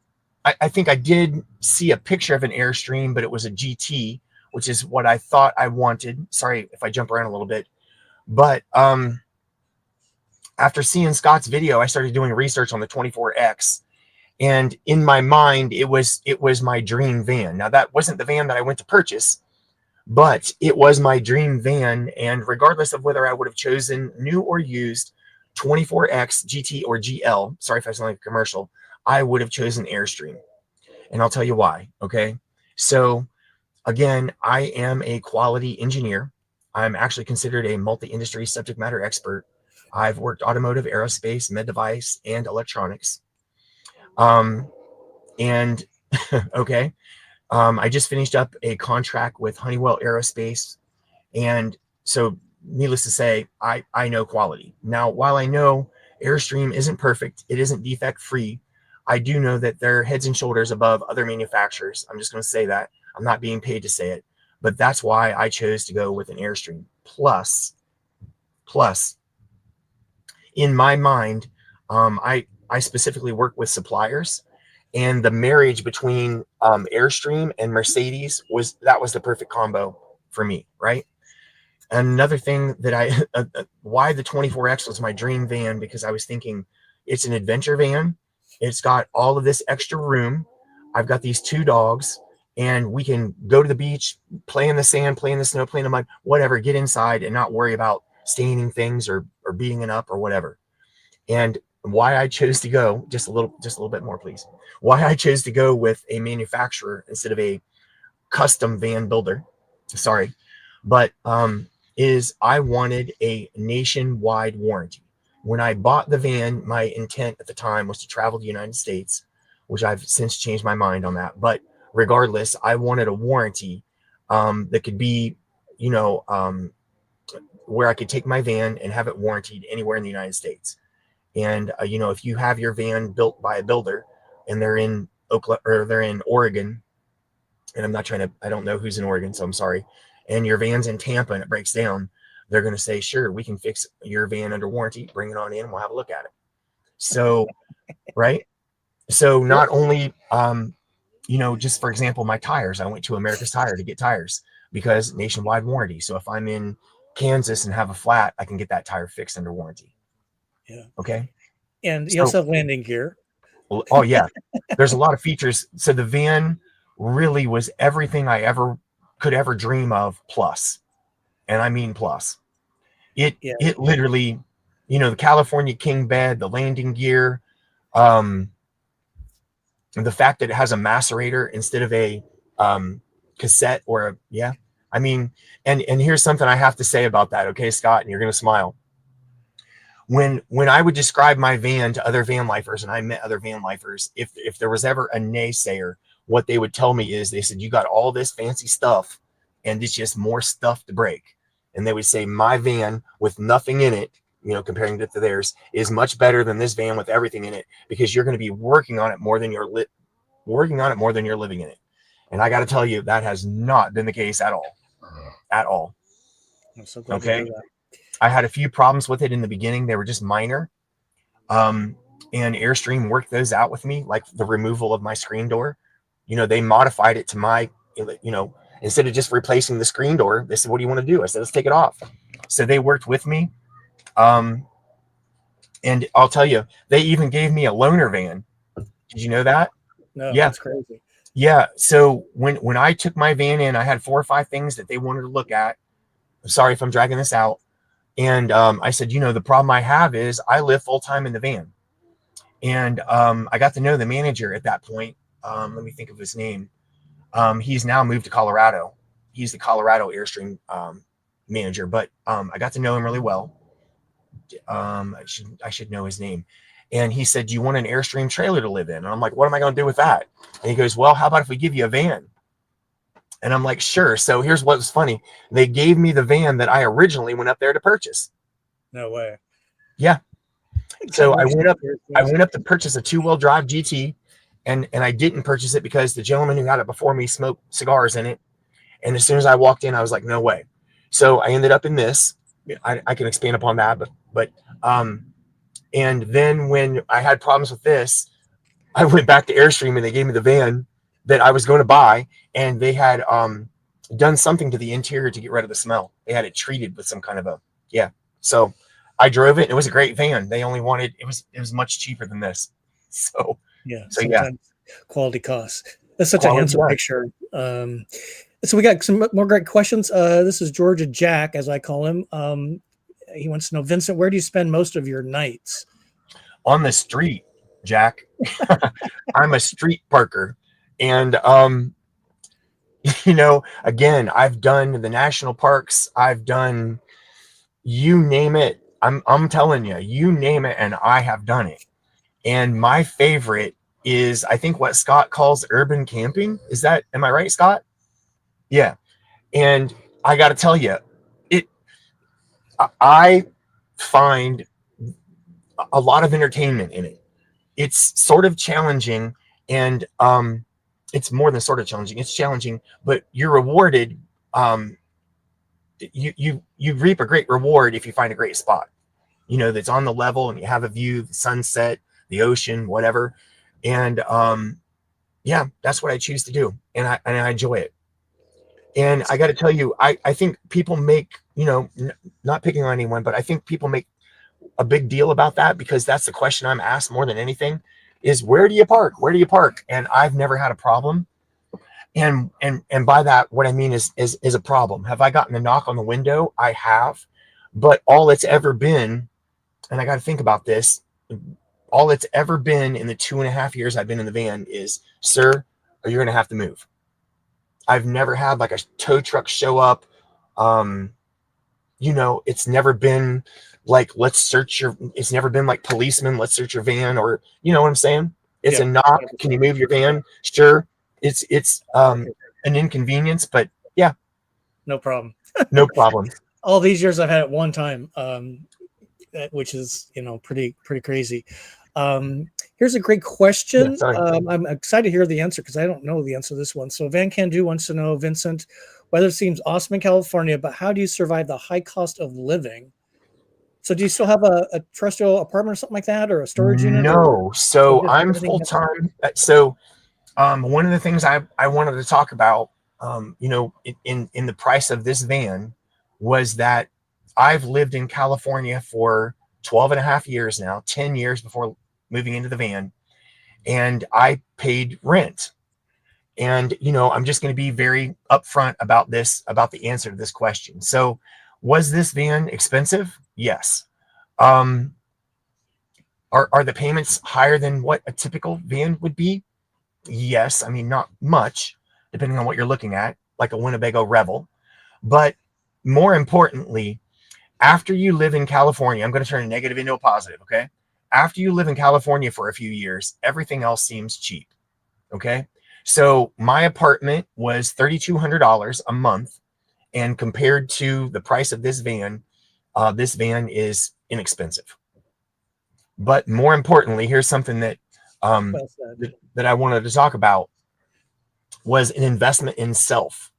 I think I did see a picture of an Airstream, but it was a GT, which is what I thought I wanted. Sorry if I jump around a little bit. But after seeing Scott's video, I started doing research on the 24X. And in my mind, it was my dream van. Now, that wasn't the van that I went to purchase, but it was my dream van. And regardless of whether I would have chosen new or used 24X, GT, or GL, sorry if I sound like a commercial, I would have chosen Airstream. And I'll tell you why, okay? So, again, I am a quality engineer. I'm actually considered a multi-industry subject matter expert. I've worked automotive, aerospace, med device, and electronics. And okay, I just finished up a contract with Honeywell Aerospace. And so needless to say, I know quality. Now, while I know Airstream isn't perfect, it isn't defect free, I do know that they're heads and shoulders above other manufacturers. I'm just going to say that. I'm not being paid to say it, but that's why I chose to go with an Airstream. Plus, in my mind, I specifically work with suppliers, and the marriage between Airstream and Mercedes was the perfect combo for me, right? Another thing that why the 24X was my dream van, because I was thinking it's an adventure van. It's got all of this extra room. I've got these 2 dogs, and we can go to the beach, play in the sand, play in the snow, play in the mud, whatever, get inside and not worry about staining things or beating it up or whatever. And why I chose to go, just a little bit more, please. Why I chose to go with a manufacturer instead of a custom van builder, sorry, but is I wanted a nationwide warranty. When I bought the van, my intent at the time was to travel to the United States, which I've since changed my mind on that. But regardless, I wanted a warranty that could be, where I could take my van and have it warranted anywhere in the United States. And you know, if you have your van built by a builder and they're in Oklahoma or they're in Oregon, and I don't know who's in Oregon, so I'm sorry, and your van's in Tampa and it breaks down, they're going to say, sure, we can fix your van under warranty, bring it on in, we'll have a look at it. So, right. So not only, you know, just for example, my tires, I went to America's Tire to get tires because nationwide warranty. So if I'm in Kansas and have a flat, I can get that tire fixed under warranty. Yeah. Okay. And you also have landing gear. Oh yeah. There's a lot of features. So the van really was everything I could ever dream of, plus. And I mean plus. It literally, you know, the California King bed, the landing gear, the fact that it has a macerator instead of a cassette or I mean, and here's something I have to say about that, okay, Scott, and you're gonna smile. When I would describe my van to other van lifers, and I met other van lifers, if there was ever a naysayer, what they would tell me is they said, you got all this fancy stuff and it's just more stuff to break. And they would say, my van with nothing in it, you know, comparing it to theirs, is much better than this van with everything in it, because you're going to be working on it more than you're living in it. And I got to tell you, that has not been the case at all. At all. I'm so glad to hear that. I had a few problems with it in the beginning. They were just minor. And Airstream worked those out with me, like the removal of my screen door. You know, they modified it to my, you know, instead of just replacing the screen door, they said, what do you want to do? I said, let's take it off. So they worked with me. And I'll tell you, they even gave me a loaner van. Did you know that? No, yeah. That's crazy. Yeah. So when I took my van in, I had 4 or 5 things that they wanted to look at. I'm sorry if I'm dragging this out. And I said, you know, the problem I have is I live full time in the van. And I got to know the manager at that point. Let me think of his name. He's now moved to Colorado. He's the Colorado Airstream manager, but I got to know him really well. I should know his name. And he said, do you want an Airstream trailer to live in? And I'm like, what am I going to do with that? And he goes, well, how about if we give you a van? And I'm like, sure. So here's what was funny. They gave me the van that I originally went up there to purchase. No way. Yeah. So I went up to purchase a 2-wheel drive GT, and I didn't purchase it because the gentleman who had it before me smoked cigars in it. And as soon as I walked in, I was like, no way. So I ended up in this. I can expand upon that, but and then when I had problems with this, I went back to Airstream and they gave me the van that I was going to buy, and they had done something to the interior to get rid of the smell. They had it treated with some kind of So I drove it. And it was a great van. They only wanted, it was much cheaper than this. So quality costs. That's such a handsome picture. So we got some more great questions. This is Georgia Jack, as I call him. He wants to know, Vincent, where do you spend most of your nights? On the street, Jack. I'm a street parker. And, you know, again, I've done the national parks. I've done, you name it. I'm telling you, you name it, and I have done it. And my favorite is, I think, what Scott calls urban camping. Am I right, Scott? Yeah. And I got to tell you, I find a lot of entertainment in it. It's sort of challenging, and it's more than sort of challenging. It's challenging, but you're rewarded. You reap a great reward if you find a great spot, you know, that's on the level and you have a view, the sunset, the ocean, whatever. And that's what I choose to do, and I enjoy it. And I got to tell you, I think people make, you know, not picking on anyone, but I think people make a big deal about that, because that's the question I'm asked more than anything is, where do you park? Where do you park? And I've never had a problem. And by that, what I mean is a problem. Have I gotten a knock on the window? I have, but all it's ever been, and I got to think about this, all it's ever been in the 2.5 years I've been in the van is, sir, you're going to have to move. I've never had like a tow truck show up. You know, it's never been like, it's never been like policemen, let's search your van, or, you know what I'm saying? It's a knock. Can you move your van? Sure. It's an inconvenience, but yeah. No problem. No problem. all these years I've had it one time, which is, pretty crazy. Here's a great Yeah, question. sorry. I'm excited to hear the answer because I don't know the answer to this one. So Van Can Do wants to know, Vincent, weather seems awesome in California, but how do you survive the high cost of living? So do you still have a terrestrial apartment or something like that, or a storage unit, No, or so just I'm everything full has to? time. So one of the things I wanted to talk about, in the price of this van was that I've lived in California for 12 and a half years now, 10 years before moving into the van, and I paid rent. And, I'm just going to be very upfront about this, about the answer to this question. So was this van expensive? Yes. Um, are the payments higher than what a typical van would be? Yes. I mean, not much, depending on what you're looking at, like a Winnebago Revel. But more importantly, after you live in California, I'm going to turn a negative into a positive, okay? After you live in California for a few years, everything else seems cheap, okay? So my apartment was $3,200 a month, and compared to the price of this van is inexpensive. But more importantly, here's something that Well said. that I wanted to talk about was an investment in self.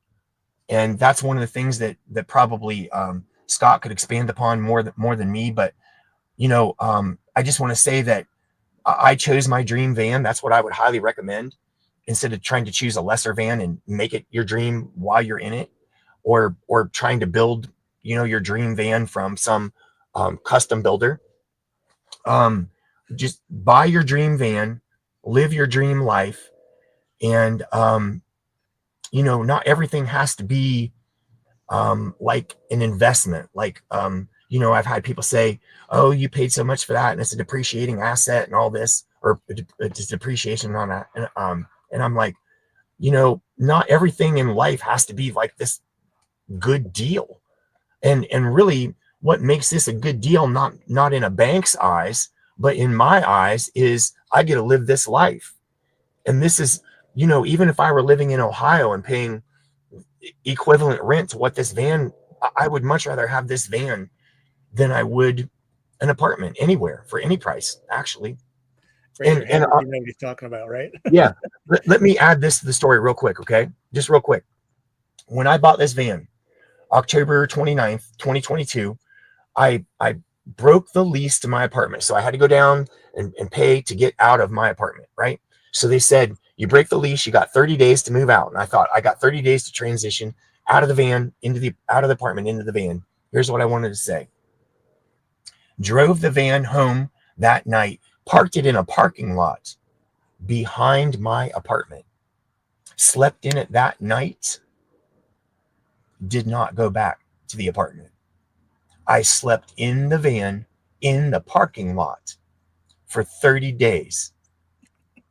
And that's one of the things that probably Scott could expand upon more than me. But I just want to say that I chose my dream van. That's what I would highly recommend, instead of trying to choose a lesser van and make it your dream while you're in it, or trying to build your dream van from some custom builder. Just buy your dream van, live your dream life, and not everything has to be like an investment. Like, I've had people say, oh, you paid so much for that and it's a depreciating asset and all this, or it's depreciation on that. And I'm like, not everything in life has to be like this good deal. And really what makes this a good deal, not in a bank's eyes, but in my eyes, is I get to live this life. And this is, even if I were living in Ohio and paying equivalent rent to what this van, I would much rather have this van than I would an apartment anywhere for any price, actually. Raise your hand if you know what he's talking about, right? Yeah. Let me add this to the story real quick. Okay. Just real quick. When I bought this van, October 29th, 2022, I broke the lease to my apartment. So I had to go down and pay to get out of my apartment. Right. So they said, you break the lease, you got 30 days to move out. And I thought, I got 30 days to transition out of the van out of the apartment into the van. Here's what I wanted to say. Drove the van home that night, parked it in a parking lot behind my apartment, slept in it that night, did not go back to the apartment. I slept in the van in the parking lot for 30 days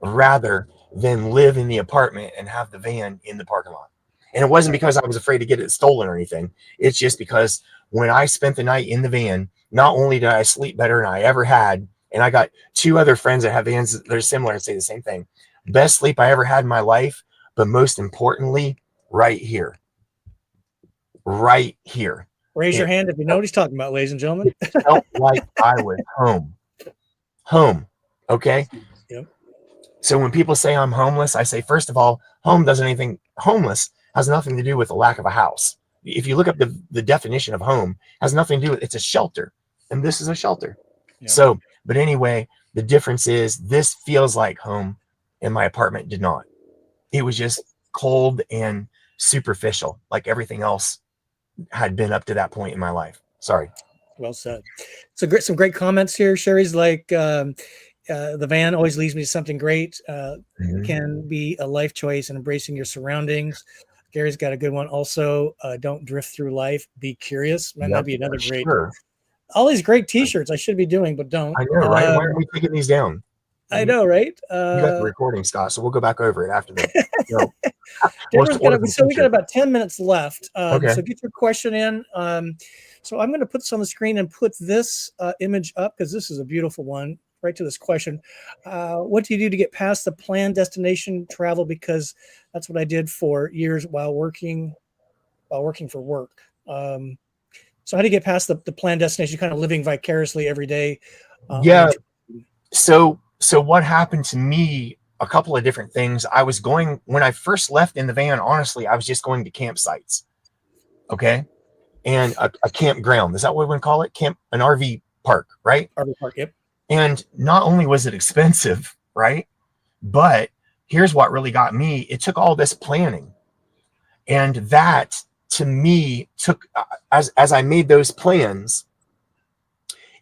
rather than live in the apartment and have the van in the parking lot. And it wasn't because I was afraid to get it stolen or anything. It's just because when I spent the night in the van, not only did I sleep better than I ever had, and I got two other friends that have vans that are similar and say the same thing. Best sleep I ever had in my life, but most importantly, right here. Right here. Raise your hand if you know what he's talking about, ladies and gentlemen. It felt like I was home. Home. Okay. Yep. So when people say I'm homeless, I say, first of all, homeless has nothing to do with the lack of a house. If you look up the definition of home, has nothing to do with, it's a shelter. And this is a shelter. Yep. So, but anyway, the difference is this feels like home and my apartment did not. It was just cold and superficial, like everything else had been up to that point in my life. Sorry. Well said. So some great comments here. Sherry's like, the van always leads me to something great. Can be a life choice and embracing your surroundings. Gary's got a good one. Also, don't drift through life. Be curious. Might be another great. Sure. All these great T-shirts I should be doing, but don't. I know, right? Why aren't we taking these down? I know, right? You got the recording, Scott, so we'll go back over it after the show. We got about 10 minutes left. Okay. So get your question in. So I'm going to put this on the screen and put this image up because this is a beautiful one. Right to this question. What do you do to get past the planned destination travel? Because that's what I did for years while working for work. So how do you get past the planned destination, kind of living vicariously every day? Yeah. So what happened to me, a couple of different things. I was going, when I first left in the van, honestly, I was just going to campsites. Okay. And a campground. Is that what we would call it? An RV park, right? RV park, yep. And not only was it expensive, right? But here's what really got me. It took all this planning. And that to me took, as I made those plans,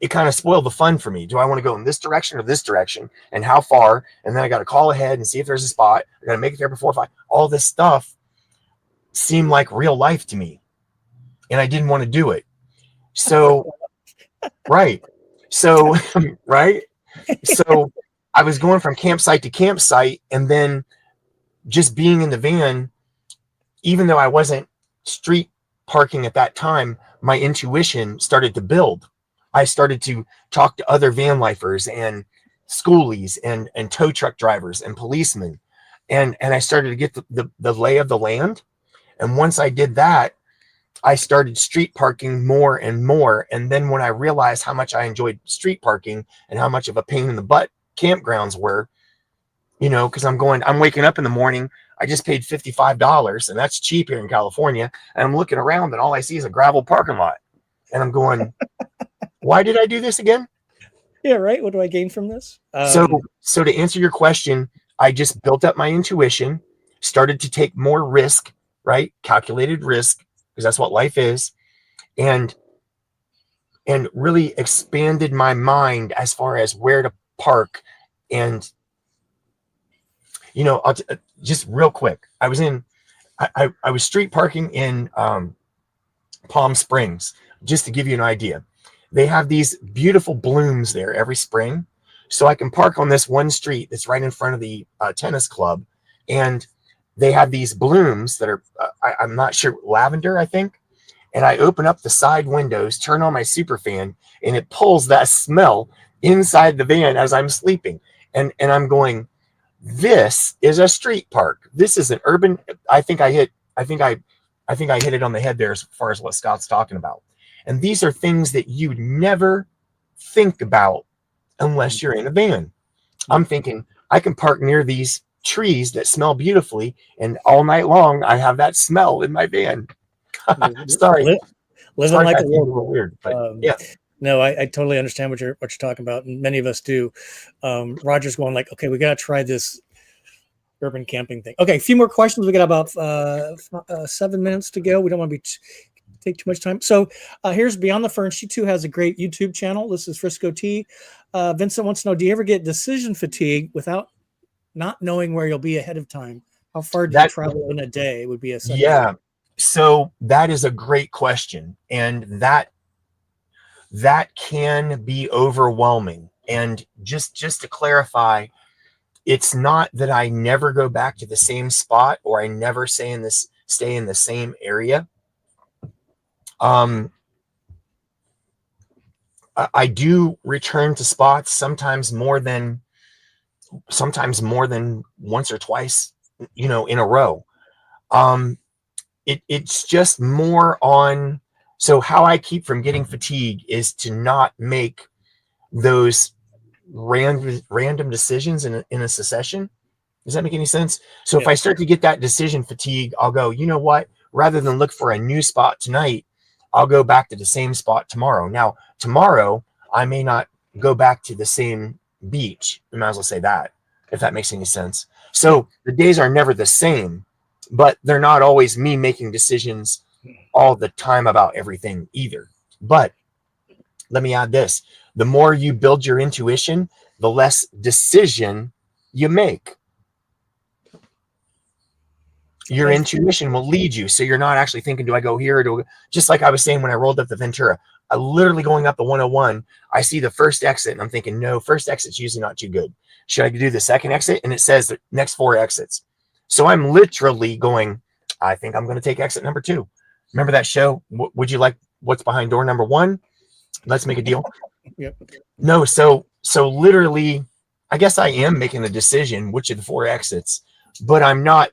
it kind of spoiled the fun for me. Do I want to go in this direction or this direction, and how far? And then I got to call ahead and see if there's a spot. I got to make it there before 5. All this stuff seemed like real life to me, and I didn't want to do it. So, right. So, right. So I was going from campsite to campsite, and then just being in the van, even though I wasn't street parking at that time, my intuition started to build. I started to talk to other van lifers and schoolies and tow truck drivers and policemen. And I started to get the lay of the land. And once I did that, I started street parking more and more. And then when I realized how much I enjoyed street parking and how much of a pain in the butt campgrounds were, you know, because I'm waking up in the morning, I just paid $55, and that's cheap here in California. And I'm looking around and all I see is a gravel parking lot. And I'm going, why did I do this again? Yeah, right. What do I gain from this? So to answer your question, I just built up my intuition, started to take more risk, right? Calculated risk, because that's what life is. And really expanded my mind as far as where to park. And, you know, just real quick, I was street parking in Palm Springs, just to give you an idea. They have these beautiful blooms there every spring. So I can park on this one street that's right in front of the tennis club. And they have these blooms that are, I'm not sure, lavender, I think. And I open up the side windows, turn on my super fan, and it pulls that smell inside the van as I'm sleeping. And I'm going, this is a street park. This is an urban. I think I hit it on the head there as far as what Scott's talking about. And these are things that you never think about unless you're in a van. I'm thinking I can park near these trees that smell beautifully, and all night long I have that smell in my van. Sorry, living like a little weird, but yeah. No, I totally understand what you're talking about, and many of us do. Roger's going like, okay, we got to try this urban camping thing. Okay, a few more questions. We got about 7 minutes to go. We don't want to take too much time. So here's Beyond the Fern. She too has a great YouTube channel. This is Frisco T. Vincent wants to know, do you ever get decision fatigue without not knowing where you'll be ahead of time? How far do you travel in a day would be a second. Yeah. So that is a great question. And that can be overwhelming. And just to clarify, it's not that I never go back to the same spot or I never stay in the same area. I do return to spots sometimes more than once or twice, you know, in a row. It's just more on, so how I keep from getting fatigue is to not make those random decisions in a succession. Does that make any sense? So if I start to get that decision fatigue, I'll go, you know what, rather than look for a new spot tonight, I'll go back to the same spot tomorrow. Now, tomorrow, I may not go back to the same beach. We might as well say that, if that makes any sense. So the days are never the same, but they're not always me making decisions all the time about everything either. But let me add this. The more you build your intuition, the less decision you make. Your intuition will lead you. So you're not actually thinking, do I go here? Or do I go? Just like I was saying when I rolled up the Ventura, I literally going up the 101, I see the first exit and I'm thinking, no, first exit's usually not too good. Should I do the second exit? And it says the next 4 exits. So I'm literally going, I think I'm going to take exit number 2. Remember that show? Would you like what's behind door number 1? Let's make a deal. Yep. No. So literally, I guess I am making the decision, which of the 4 exits, but I'm not,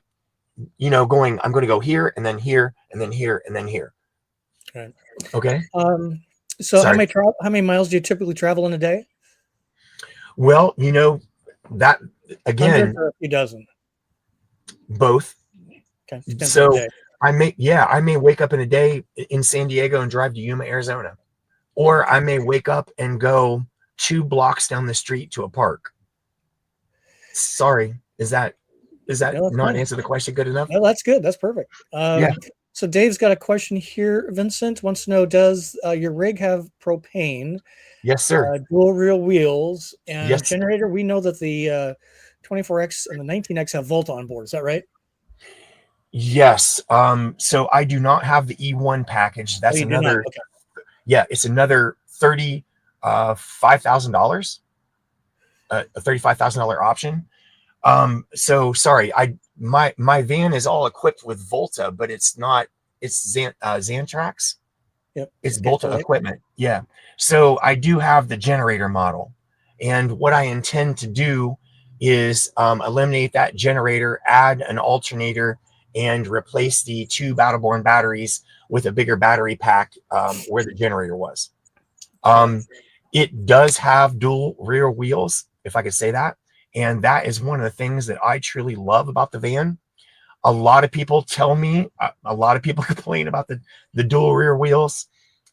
you know, going, I'm going to go here and then here and then here and then here. Right. Okay. So Sorry. how many miles do you typically travel in a day? Well, that 100 again, or a few dozen? both. Okay, depends on the So day. I may wake up in a day in San Diego and drive to Yuma, Arizona, or I may wake up and go 2 blocks down the street to a park. Sorry, is that No, that's not fine. answer the question good enough? No, that's good. That's perfect. Yeah. So Dave's got a question here. Vincent wants to know: does your rig have propane, Yes, sir. dual rear wheels, and Yes. generator? We know that the 24X and the 19X have Volt on board. Is that right? Yes. So I do not have the E1 package. Oh, That's you do not. another. Okay. Yeah, it's another $35,000. A $35,000 option. So sorry, my van is all equipped with Volta, but it's not. It's Xantrax. Yep. It's Okay. Volta equipment. Yeah. So I do have the generator model, and what I intend to do is eliminate that generator, add an alternator, and replace the 2 Battleborn batteries with a bigger battery pack where the generator was. It does have dual rear wheels, if I could say that. And that is one of the things that I truly love about the van. A lot of people tell me, a lot of people complain about the dual rear wheels.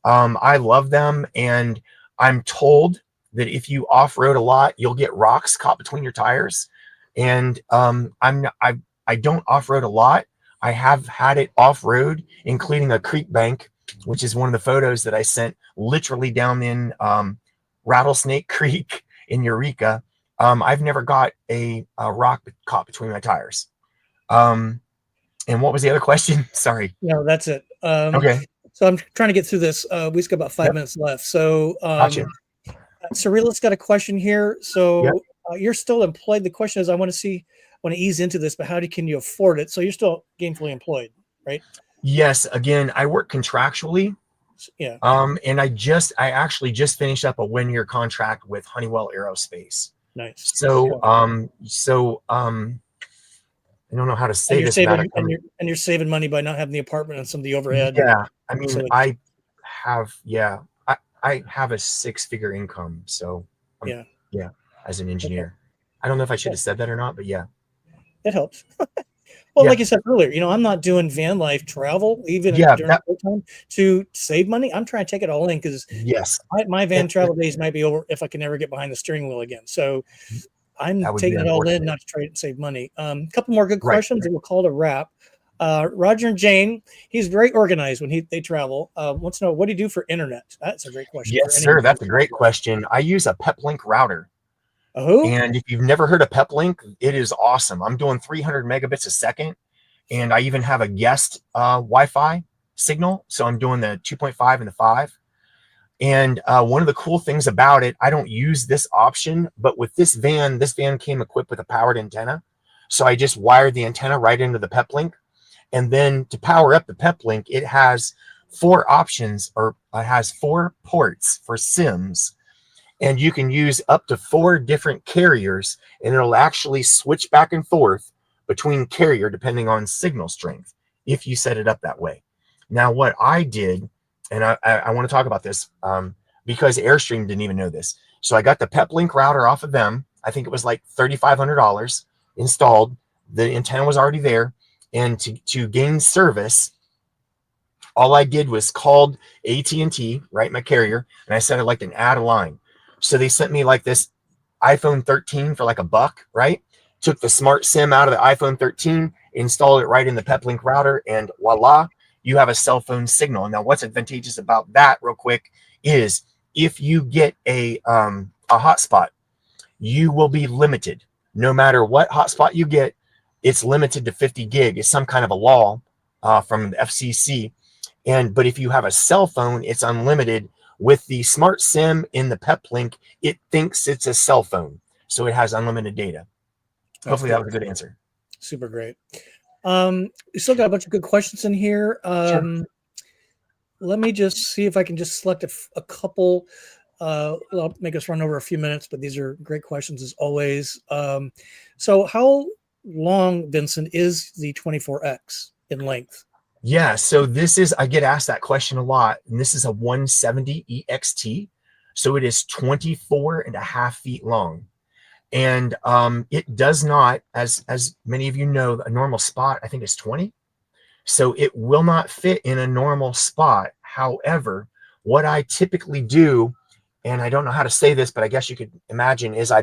I love them. And I'm told that if you off-road a lot, you'll get rocks caught between your tires. And I don't off-road a lot. I have had it off-road, including a creek bank, which is one of the photos that I sent literally down in Rattlesnake Creek in Eureka. I've never got a rock caught between my tires. And what was the other question? Sorry. No, that's it. Okay. So I'm trying to get through this. We just got about 5 Yep. minutes left. So Gotcha. Cyrilla's got a question here. So Yep. You're still employed. The question is, I want to ease into this, but can you afford it? So you're still gainfully employed, right? Yes. Again, I work contractually. Yeah. And I actually just finished up a 1-year contract with Honeywell Aerospace. Nice. So, I don't know how to say this without it coming. And you're saving money by not having the apartment and some of the overhead. Yeah. I mean, So I have a 6-figure income. So yeah. As an engineer. I don't know if I should have said that or not, but yeah. It helps. Well, Yeah. like you said earlier, I'm not doing van life travel even during the time to save money. I'm trying to take it all in because yes, my van travel days might be over if I can never get behind the steering wheel again. So I'm that would taking be it all in, unfortunate. not to try and save money. A couple more good Right. questions, and we'll call it a wrap. Roger and Jane, he's very organized when they travel. Wants to know, what do you do for internet? That's a great question. Yes, sir. That's a great question. I use a PepLink router. Oh, And if you've never heard of PepLink, it is awesome. I'm doing 300 megabits a second, and I even have a guest Wi-Fi signal. So I'm doing the 2.5 and the 5. And one of the cool things about it, I don't use this option, but with this van came equipped with a powered antenna. So I just wired the antenna right into the PepLink. And then to power up the PepLink, it has 4 options, or it has 4 ports for SIMs. And you can use up to 4 different carriers, and it'll actually switch back and forth between carrier depending on signal strength if you set it up that way. Now, what I did, and I want to talk about this because Airstream didn't even know this. So I got the PepLink router off of them. I think it was like $3,500 installed. The antenna was already there. And to gain service, all I did was called AT&T, right, my carrier, and I said I'd like to add a line. So they sent me like this iPhone 13 for like $1, right? Took the smart SIM out of the iPhone 13, installed it right in the PepLink router, and voila, you have a cell phone signal. Now, what's advantageous about that, real quick, is if you get a hotspot, you will be limited. No matter what hotspot you get, it's limited to 50 gig. It's some kind of a law from the FCC. But if you have a cell phone, it's unlimited. With the smart SIM in the PepLink, it thinks it's a cell phone, so it has unlimited data. Hopefully that was a good answer. Super great. We still got a bunch of good questions in here. Sure. Let me just see if I can just select a couple. I'll make us run over a few minutes, but these are great questions as always. So how long, Vincent, is the 24X in length? Yeah, so this is, I get asked that question a lot, and this is a 170 EXT. So it is 24.5 feet long. And it does not, as many of you know, a normal spot, I think is 20. So it will not fit in a normal spot. However, what I typically do, and I don't know how to say this, but I guess you could imagine, is I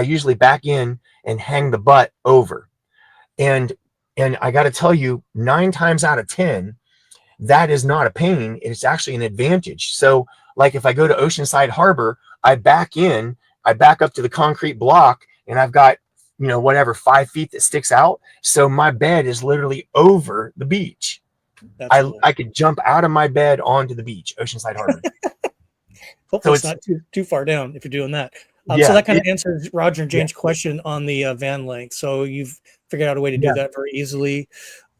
usually back in and hang the butt over. And I got to tell you, 9 times out of 10, that is not a pain. It's actually an advantage. So like if I go to Oceanside Harbor, I back up to the concrete block, and I've got, whatever, 5 feet that sticks out. So my bed is literally over the beach. Cool. I could jump out of my bed onto the beach, Oceanside Harbor. Hopefully it's not too far down if you're doing that. Yeah, so that kind of answers Roger and Jane's question on the van length. So you've figured out a way to do that very easily.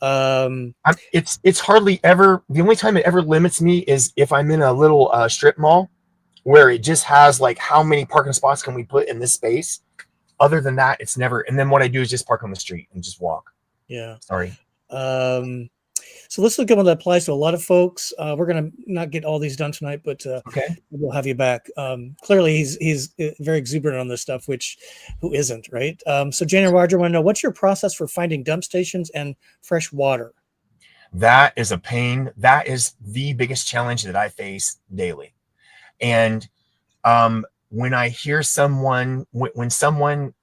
It's hardly ever, the only time it ever limits me is if I'm in a little strip mall where it just has like, how many parking spots can we put in this space? Other than that, it's never. And then what I do is just park on the street and just walk. Yeah. Sorry. So let's look at one that applies to a lot of folks. We're going to not get all these done tonight, but okay, we'll have you back. Clearly, he's very exuberant on this stuff, which who isn't, right? So Jane and Roger want to know, what's your process for finding dump stations and fresh water? That is a pain. That is the biggest challenge that I face daily. And when I hear someone, when someone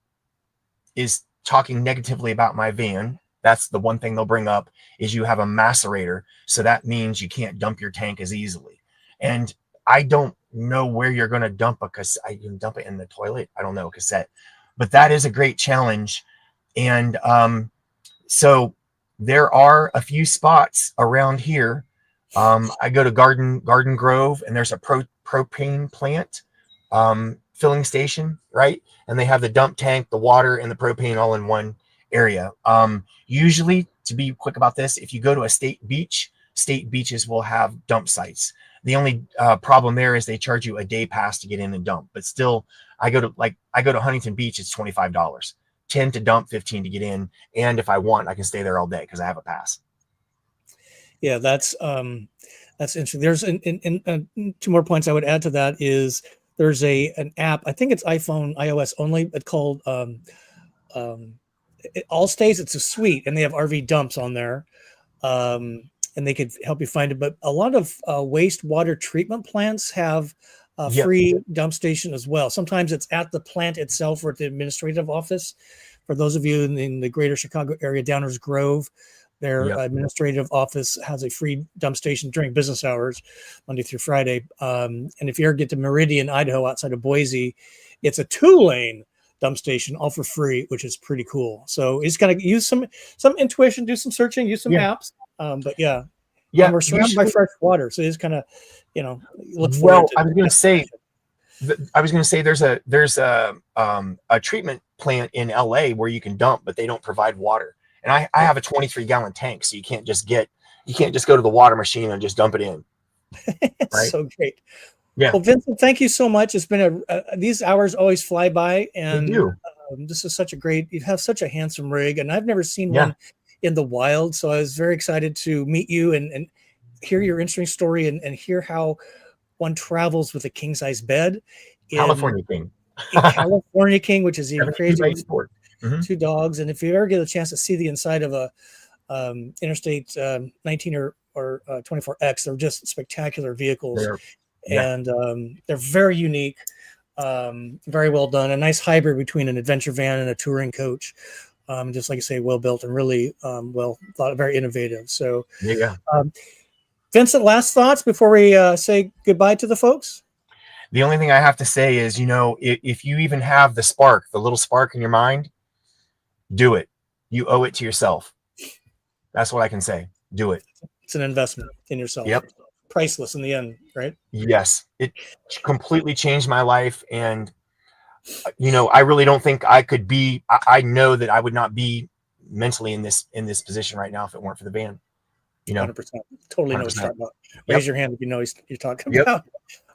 is talking negatively about my van, that's the one thing they'll bring up, is you have a macerator. So that means you can't dump your tank as easily. And I don't know where you're going to dump a cassette. I can dump it in the toilet. I don't know, a cassette. But that is a great challenge. And so there are a few spots around here. I go to Garden Grove, and there's a propane plant filling station, right? And they have the dump tank, the water, and the propane all in one area. Usually, to be quick about this, if you go to a state beaches will have dump sites. The only problem there is they charge you a day pass to get in and dump. But still, I go to Huntington Beach, it's $25, 10 to dump, 15 to get in. And if I want, I can stay there all day because I have a pass. Yeah, that's interesting. There's two more points I would add to that is there's an app. I think it's iOS only. It's called All Stays. It's a suite, and they have RV dumps on there, and they could help you find it. But a lot of wastewater treatment plants have a free dump station as well. Sometimes it's at the plant itself or at the administrative office. For those of you in the greater Chicago area, Downers Grove, their administrative office has a free dump station during business hours, Monday through Friday. And if you ever get to Meridian, Idaho, outside of Boise, it's a 2-lane dump station, all for free, which is pretty cool. So you just gotta use some intuition, do some searching, use some apps. But and we're surrounded by fresh water, so it's kind of, look forward. Well, I was going to say there's a treatment plant in LA where you can dump, but they don't provide water. And I have a 23-gallon tank, so you can't just go to the water machine and just dump it in. It's right? So great. Yeah. Well, Vincent, thank you so much. It's been these hours always fly by, and this is such a great. You have such a handsome rig, and I've never seen one in the wild. So I was very excited to meet you and hear your interesting story and hear how one travels with a king size bed. California King. California King, which is even crazy. Mm-hmm. 2 dogs, and if you ever get a chance to see the inside of a Interstate 19 or 24X, they're just spectacular vehicles, and they're very unique, very well done. A nice hybrid between an adventure van and a touring coach, just like you say, well built and really well thought, very innovative. So, Vincent, last thoughts before we say goodbye to the folks. The only thing I have to say is, if you even have the little spark in your mind, do it. You owe it to yourself. That's what I can say. Do it. It's an investment in yourself. Yep. Priceless in the end, right? Yes. It completely changed my life. And, I really don't think I could be, I know that I would not be mentally in this position right now if it weren't for the van. 100%. Totally 100%. Know what you're talking about. Raise your hand if you know what you're talking about.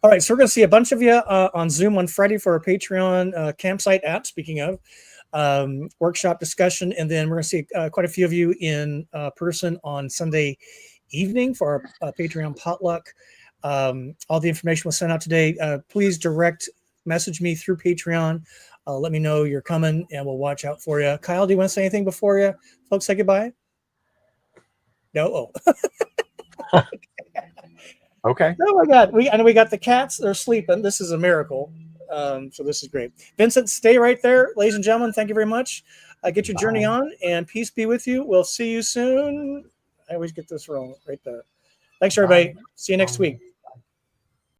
All right. So we're going to see a bunch of you on Zoom on Friday for our Patreon campsite app. Speaking of, workshop discussion. And then we're going to see quite a few of you in person on Sunday evening for our Patreon potluck. All the information was sent out today. Please direct message me through Patreon. Let me know you're coming, and we'll watch out for you. Kyle, do you want to say anything before you folks say goodbye? No. Oh. Okay. Oh my God. We got the cats. They're sleeping. This is a miracle. So this is great. Vincent, stay right there. Ladies and gentlemen, thank you very much. Get your journey on, and peace be with you. We'll see you soon. I always get this wrong right there. Thanks, everybody. See you next week.